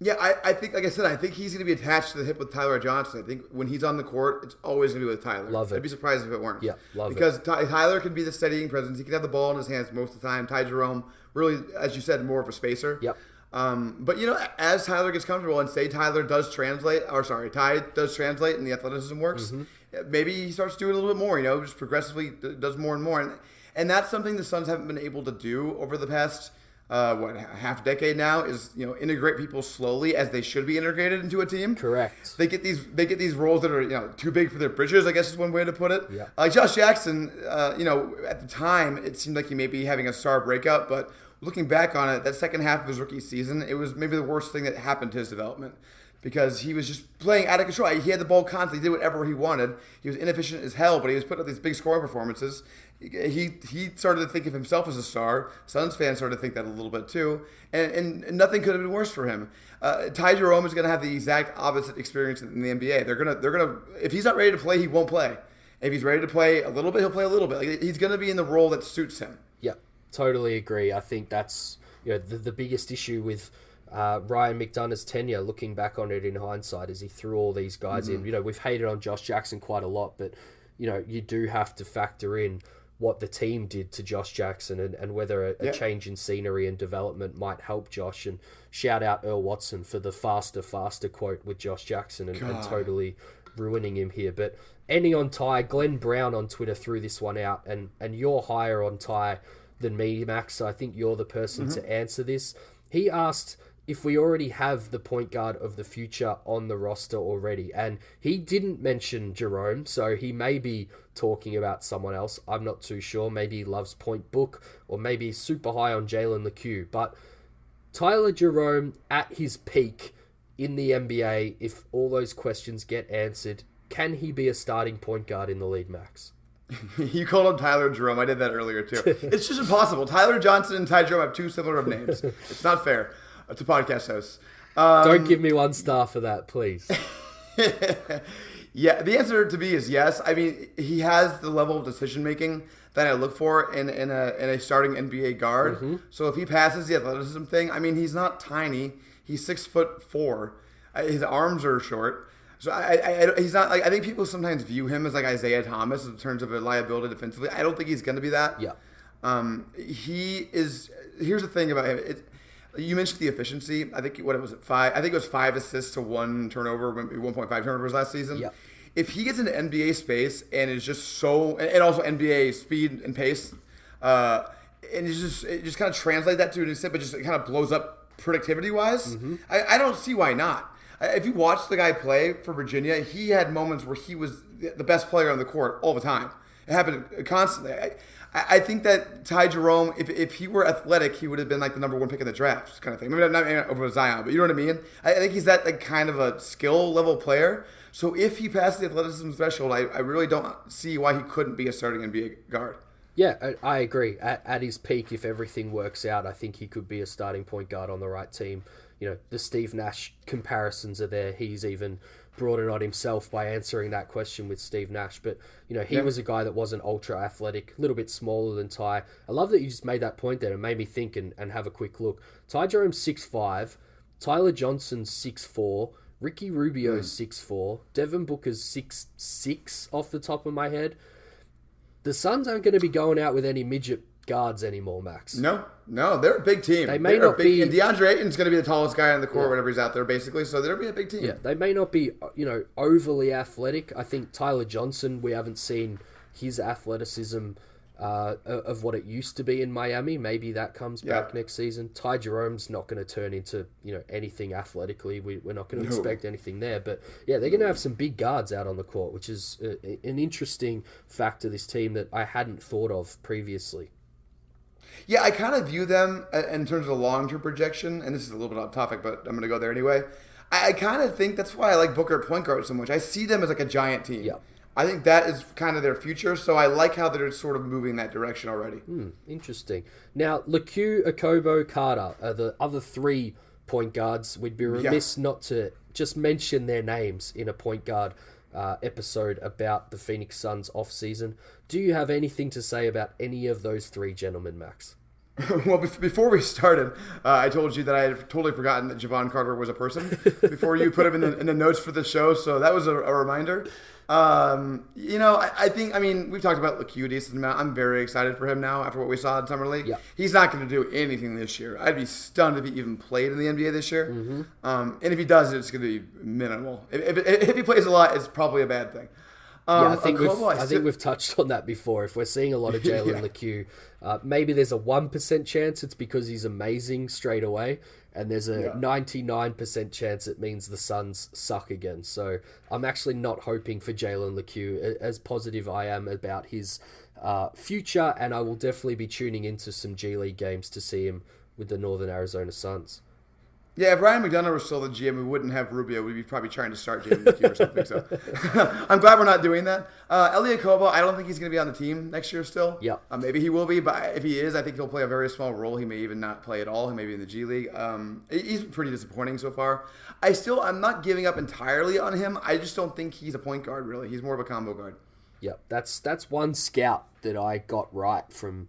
Yeah, I think, like I said, I think he's going to be attached to the hip with Tyler Johnson. I think when he's on the court, it's always going to be with Tyler. Love it. I'd be surprised if it weren't. Yeah, love because it. Because Tyler can be the steadying presence. He can have the ball in his hands most of the time. Ty Jerome, really, as you said, more of a spacer. Yep. But, as Tyler gets comfortable and say Ty does translate and the athleticism works, maybe he starts doing a little bit more, just progressively does more and more. And that's something the Suns haven't been able to do over the past half decade now, is integrate people slowly as they should be integrated into a team. Correct. They get these roles that are too big for their britches, I guess is one way to put it. Yeah. Like Josh Jackson, at the time it seemed like he may be having a star breakout, but looking back on it, that second half of his rookie season, it was maybe the worst thing that happened to his development. Because he was just playing out of control. He had the ball constantly. He did whatever he wanted. He was inefficient as hell, but he was putting up these big scoring performances. He started to think of himself as a star. Suns fans started to think that a little bit too. And nothing could have been worse for him. Ty Jerome is going to have the exact opposite experience in the NBA. They're gonna if he's not ready to play, he won't play. If he's ready to play a little bit, he'll play a little bit. Like, he's going to be in the role that suits him. Yeah, totally agree. I think that's the biggest issue with Ryan McDonough's tenure, looking back on it in hindsight, is he threw all these guys in. We've hated on Josh Jackson quite a lot, but you do have to factor in what the team did to Josh Jackson and whether a change in scenery and development might help Josh. And shout out Earl Watson for the faster quote with Josh Jackson and totally ruining him here. But ending on Ty, Glenn Brown on Twitter threw this one out, and you're higher on Ty than me, Max, so I think you're the person to answer this. He asked if we already have the point guard of the future on the roster already, and he didn't mention Jerome, so he may be talking about someone else. I'm not too sure. Maybe he loves Point Book, or maybe he's super high on Jalen LeCue, but Tyler Jerome at his peak in the NBA, if all those questions get answered, can he be a starting point guard in the league, Max? You called him Tyler Jerome. I did that earlier, too. It's just impossible. Tyler Johnson and Ty Jerome have two similar names. It's not fair to podcast hosts. Don't give me 1 star for that, please. Yeah, the answer to me is yes. I mean, he has the level of decision-making that I look for in a starting NBA guard. So if he passes the athleticism thing, I mean, he's not tiny. He's 6'4". His arms are short. So he's not like, I think people sometimes view him as like Isaiah Thomas in terms of a liability defensively. I don't think he's going to be that. Yeah. He is. Here's the thing about him. You mentioned the efficiency. I think what it was 5. I think it was 5 assists to 1 turnover, 1.5 turnovers last season. Yeah. If he gets into NBA space and is just so, and also NBA speed and pace, and it just kind of translate that to an extent, but just kind of blows up productivity wise. I don't see why not. If you watch the guy play for Virginia, he had moments where he was the best player on the court all the time. It happened constantly. I think that Ty Jerome, if he were athletic, he would have been like the number 1 pick in the draft, kind of thing. Maybe not over Zion, but you know what I mean? I think he's that like kind of a skill level player. So if he passes the athleticism threshold, I really don't see why he couldn't be a starting NBA guard. Yeah, I agree. At his peak, if everything works out, I think he could be a starting point guard on the right team. You know, the Steve Nash comparisons are there. He's even brought it on himself by answering that question with Steve Nash. But, you know, he was a guy that wasn't ultra athletic, a little bit smaller than Ty. I love that you just made that point there and made me think and have a quick look. Ty Jerome's 6'5", Tyler Johnson's 6'4", Ricky Rubio's 6'4", Devin Booker's 6'6", off the top of my head. The Suns aren't going to be going out with any midget guards anymore, Max. No, they're a big team. They may not be, and DeAndre Ayton's going to be the tallest guy on the court whenever he's out there, basically. So they'll be a big team. Yeah, they may not be, overly athletic. I think Tyler Johnson, we haven't seen his athleticism of what it used to be in Miami. Maybe that comes back next season. Ty Jerome's not going to turn into anything athletically. We're not going to expect anything there. But yeah, they're going to have some big guards out on the court, which is an interesting fact of this team that I hadn't thought of previously. Yeah, I kind of view them in terms of the long-term projection, and this is a little bit off topic, but I'm going to go there anyway. I kind of think that's why I like Booker at point guard so much. I see them as like a giant team. Yeah. I think that is kind of their future, so I like how they're sort of moving that direction already. Interesting. Now, LeCue, Okobo, Carter are the other 3 point guards. We'd be remiss not to just mention their names in a point guard episode about the Phoenix Suns off-season. Do you have anything to say about any of those 3 gentlemen, Max? Well, before we started, I told you that I had totally forgotten that Javon Carter was a person before you put him in the notes for the show, so that was a reminder. I think, we've talked about LeCue a decent amount. I'm very excited for him now after what we saw in Summer League. Yeah. He's not going to do anything this year. I'd be stunned if he even played in the NBA this year. And if he does, it's going to be minimal. If he plays a lot, it's probably a bad thing. I think we've touched on that before. If we're seeing a lot of Jalen LeCue, maybe there's a 1% chance it's because he's amazing straight away, and there's a 99% chance it means the Suns suck again. So I'm actually not hoping for Jalen LeCue, as positive I am about his future, and I will definitely be tuning into some G League games to see him with the Northern Arizona Suns. Yeah, if Ryan McDonough was still the GM, we wouldn't have Rubio. We'd be probably trying to start Jalen McHugh or something. So I'm glad we're not doing that. Elliot Kobo, I don't think he's going to be on the team next year still. Yeah. Maybe he will be, but if he is, I think he'll play a very small role. He may even not play at all. He may be in the G League. He's pretty disappointing so far. I'm not giving up entirely on him. I just don't think he's a point guard, really. He's more of a combo guard. Yeah, that's one scout that I got right from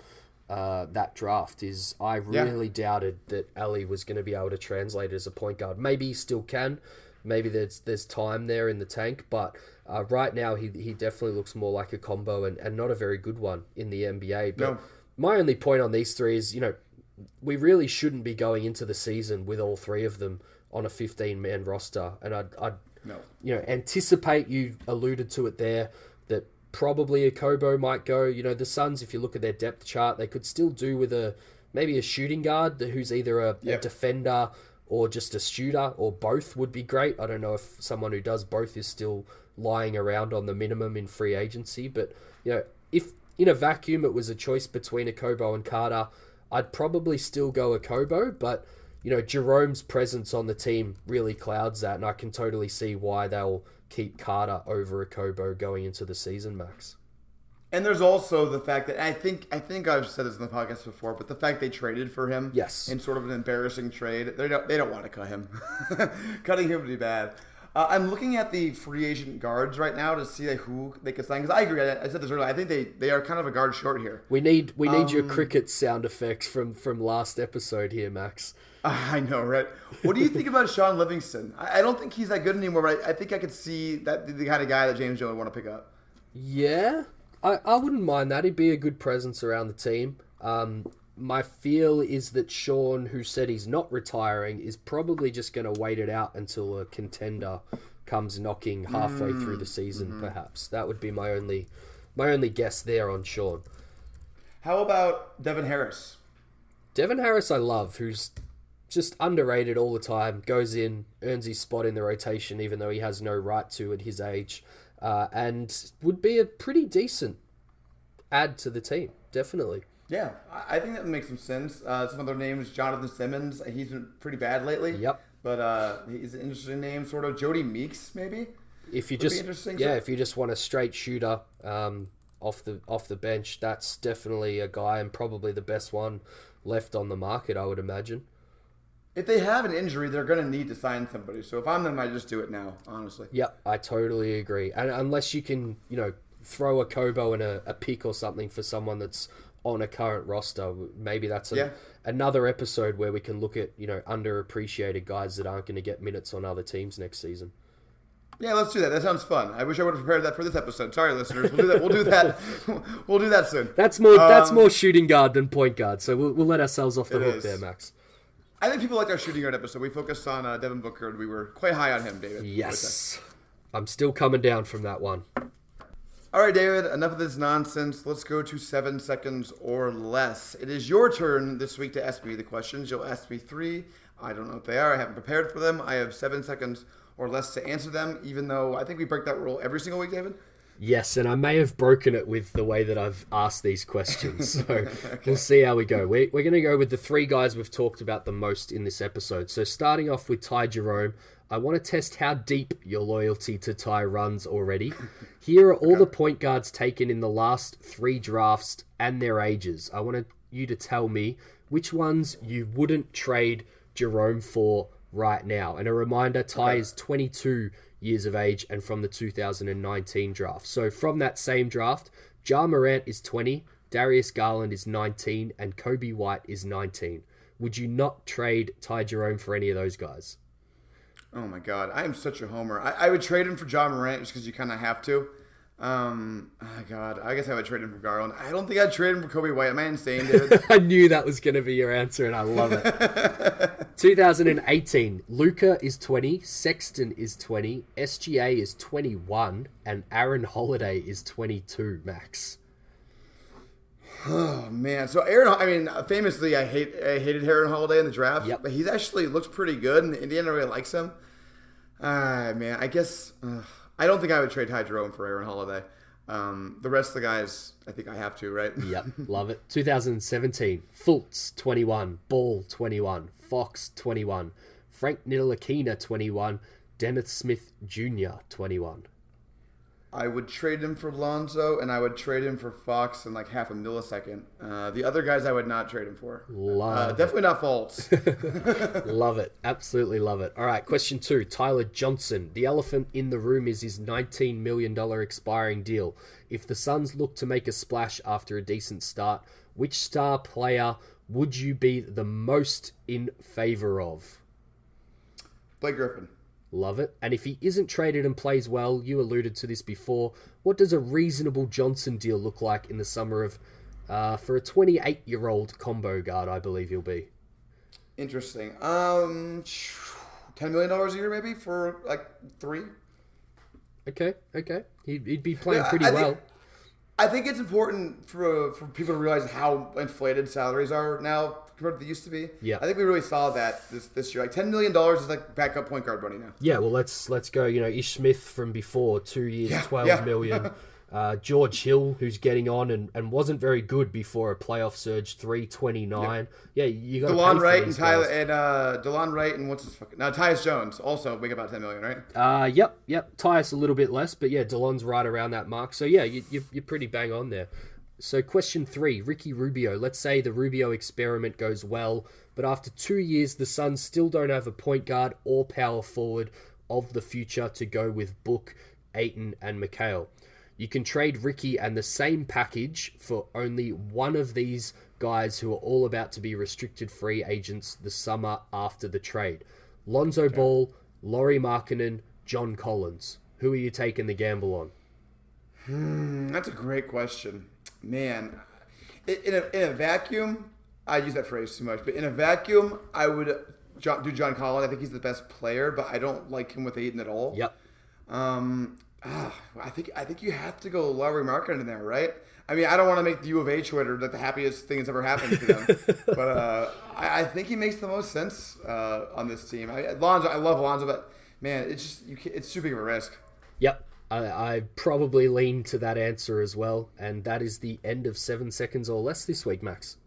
that draft is I really doubted that Ali was going to be able to translate as a point guard. Maybe he still can, maybe there's time there in the tank, but right now he definitely looks more like a combo and not a very good one in the NBA. But my only point on these three is, we really shouldn't be going into the season with all three of them on a 15-man roster. And I'd anticipate, you alluded to it there, that probably a Kobo might go. The Suns, if you look at their depth chart, they could still do with maybe a shooting guard who's either a defender or just a shooter, or both would be great. I don't know if someone who does both is still lying around on the minimum in free agency. But, if in a vacuum it was a choice between a Kobo and Carter, I'd probably still go a Kobo. But, Jerome's presence on the team really clouds that, and I can totally see why they'll keep Carter over a Kobo going into the season, Max. And there's also the fact that I think I've said this in the podcast before, but the fact they traded for him, in sort of an embarrassing trade, they don't want to cut him. Cutting him would be bad. I'm looking at the free agent guards right now to see who they could sign, because I agree. I said this earlier. I think they are kind of a guard short here. We need your cricket sound effects from last episode here, Max. I know, right? What do you think about Sean Livingston? I don't think he's that good anymore, but I think I could see that the kind of guy that James Jones would want to pick up. Yeah. I wouldn't mind that. He'd be a good presence around the team. My feel is that Sean, who said he's not retiring, is probably just going to wait it out until a contender comes knocking halfway through the season, perhaps. That would be my only guess there on Sean. How about Devin Harris? Devin Harris I love, who's just underrated all the time, goes in, earns his spot in the rotation, even though he has no right to at his age. And would be a pretty decent add to the team, definitely. Yeah, I think that makes some sense. Some other names, Jonathan Simmons. He's been pretty bad lately. Yep. But he's an interesting name, sort of. Jody Meeks, maybe. If you just want a straight shooter off the bench, that's definitely a guy, and probably the best one left on the market, I would imagine. If they have an injury, they're going to need to sign somebody. So if I'm them, I just do it now, honestly. Yep, I totally agree. And unless you can, throw a Kobo and a pick or something for someone that's on a current roster, maybe that's another episode where we can look at, underappreciated guys that aren't going to get minutes on other teams next season. Yeah, let's do that. That sounds fun. I wish I would have prepared that for this episode. Sorry, listeners. We'll do that. We'll do that. We'll do that soon. That's more shooting guard than point guard. So we'll let ourselves off the hook there, Max. I think people liked our shooting guard episode. We focused on Devin Booker, and we were quite high on him, David. Yes. I'm still coming down from that one. All right, David, enough of this nonsense. Let's go to 7 seconds or less. It is your turn this week to ask me the questions. You'll ask me 3. I don't know what they are. I haven't prepared for them. I have 7 seconds or less to answer them, even though I think we break that rule every single week, David. Yes, and I may have broken it with the way that I've asked these questions. So okay. We'll see how we go. We're going to go with the 3 guys we've talked about the most in this episode. So starting off with Ty Jerome, I want to test how deep your loyalty to Ty runs already. Here are all the point guards taken in the last 3 drafts and their ages. I want you to tell me which ones you wouldn't trade Jerome for right now. And a reminder, Ty is 22 years of age and from the 2019 draft. So from that same draft, Ja Morant is 20, Darius Garland is 19, and Kobe White is 19. Would you not trade Ty Jerome for any of those guys? Oh my God, I am such a homer. I would trade him for Ja Morant just because you kind of have to. Oh God, I guess I would trade him for Garland. I don't think I'd trade him for Kobe White. Am I insane, dude? I knew that was going to be your answer, and I love it. 2018, Luka is 20, Sexton is 20, SGA is 21, and Aaron Holiday is 22, Max. Oh, man. So, famously, I hated Aaron Holiday in the draft. Yep. But he's actually looks pretty good, and Indiana really likes him. Man, I guess I don't think I would trade Ty Jerome for Aaron Holiday. The rest of the guys, I think I have to, right? Yep, love it. 2017, Fultz, 21, Ball, 21, Fox, 21, Frank Ntilikina, 21, Dennis Smith Jr., 21. I would trade him for Lonzo, and I would trade him for Fox in like half a millisecond. The other guys I would not trade him for. Definitely not Fultz. Love it. Absolutely love it. All right, question 2. Tyler Johnson. The elephant in the room is his $19 million expiring deal. If the Suns look to make a splash after a decent start, which star player would you be the most in favor of? Blake Griffin. Love it. And if he isn't traded and plays well, you alluded to this before, what does a reasonable Johnson deal look like in the summer of, for a 28-year-old combo guard, I believe he'll be? Interesting. $10 million a year maybe for like 3. Okay. He'd be playing pretty well. I think it's important for people to realize how inflated salaries are now compared to what they used to be. Yeah. I think we really saw that this year. Like $10 million is like backup point guard money now. Yeah, well, let's go. Ish Smith from before, 2 years, Yeah, $12 million. George Hill, who's getting on and wasn't very good before a playoff surge, $329. Yeah, you got DeLon Wright and Tyler and DeLon Wright and what's his fucking Tyus Jones also make about $10 million, right? Yep. Tyus a little bit less, but yeah, DeLon's right around that mark. So yeah, you're pretty bang on there. So question 3, Ricky Rubio. Let's say the Rubio experiment goes well, but after 2 years, the Suns still don't have a point guard or power forward of the future to go with Book, Ayton, and McHale. You can trade Ricky and the same package for only one of these guys who are all about to be restricted free agents the summer after the trade. Lonzo Ball, Lauri Markkanen, John Collins. Who are you taking the gamble on? That's a great question. Man, in a vacuum, I use that phrase too much, but in a vacuum, I would do John Collins. I think he's the best player, but I don't like him with Ayton at all. Yep. I think you have to go Lauri Markkanen in there, right? I mean, I don't want to make the U of A Twitter the happiest thing that's ever happened to them, but I think he makes the most sense on this team. I love Lonzo, but man, it's too big of a risk. Yep. I probably lean to that answer as well, and that is the end of 7 seconds or less this week, Max.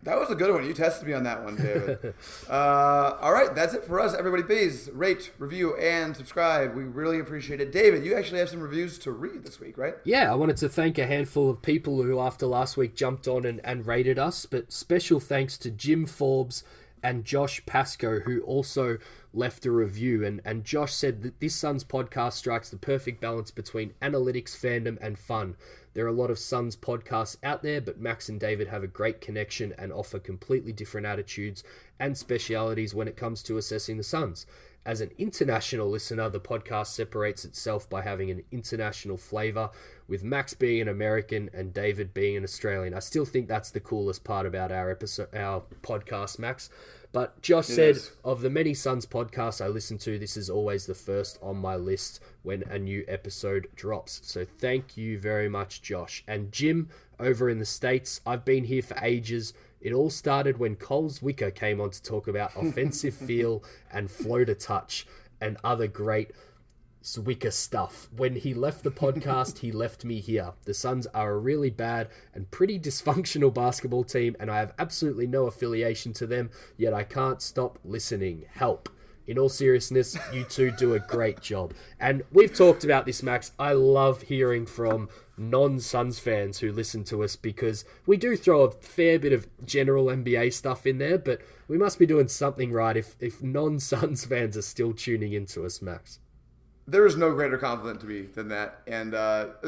That was a good one. You tested me on that one, David. All right, that's it for us. Everybody, please rate, review, and subscribe. We really appreciate it. David, you actually have some reviews to read this week, right? Yeah, I wanted to thank a handful of people who, after last week, jumped on and rated us, but special thanks to Jim Forbes and Josh Pascoe, who also left a review. And Josh said that this Suns podcast strikes the perfect balance between analytics, fandom, and fun. There are a lot of Suns podcasts out there, but Max and David have a great connection and offer completely different attitudes and specialities when it comes to assessing the Suns. As an international listener, the podcast separates itself by having an international flavor, with Max being an American and David being an Australian. I still think that's the coolest part about our podcast, Max. But Josh said, of the many Suns podcasts I listen to, this is always the first on my list when a new episode drops. So thank you very much, Josh. And Jim, over in the States, I've been here for ages. It all started when Cole Zwicker came on to talk about offensive feel and floater touch and other great Zwicker stuff. When he left the podcast, he left me here. The Suns are a really bad and pretty dysfunctional basketball team, and I have absolutely no affiliation to them, yet I can't stop listening. Help. In all seriousness, you two do a great job. And we've talked about this, Max. I love hearing from non-Suns fans who listen to us, because we do throw a fair bit of general NBA stuff in there, but we must be doing something right if non-Suns fans are still tuning into us, Max. There is no greater compliment to me than that. And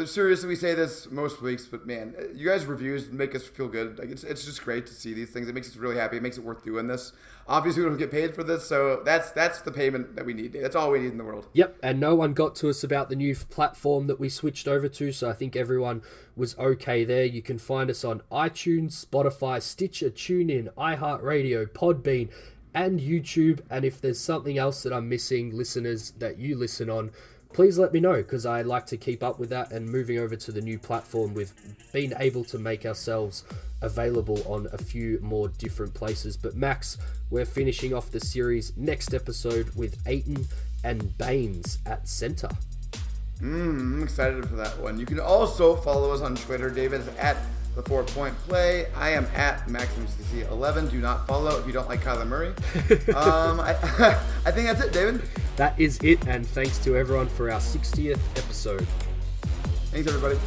seriously, we say this most weeks, but man, you guys' reviews make us feel good. Like it's just great to see these things. It makes us really happy. It makes it worth doing this. Obviously, we don't get paid for this, so that's the payment that we need. That's all we need in the world. Yep, and no one got to us about the new platform that we switched over to, so I think everyone was okay there. You can find us on iTunes, Spotify, Stitcher, TuneIn, iHeartRadio, Podbean, and YouTube. And if there's something else that I'm missing, listeners, that you listen on, please let me know, because I like to keep up with that. And moving over to the new platform, we've been able to make ourselves available on a few more different places. But Max, we're finishing off the series next episode with Ayton and Baines at center. I'm excited for that one. You can also follow us on Twitter. David is at the 4-Point Play. I am at MaximumCC11. Do not follow if you don't like Kyler Murray. I think that's it, David. That is it, and thanks to everyone for our 60th episode. Thanks, everybody.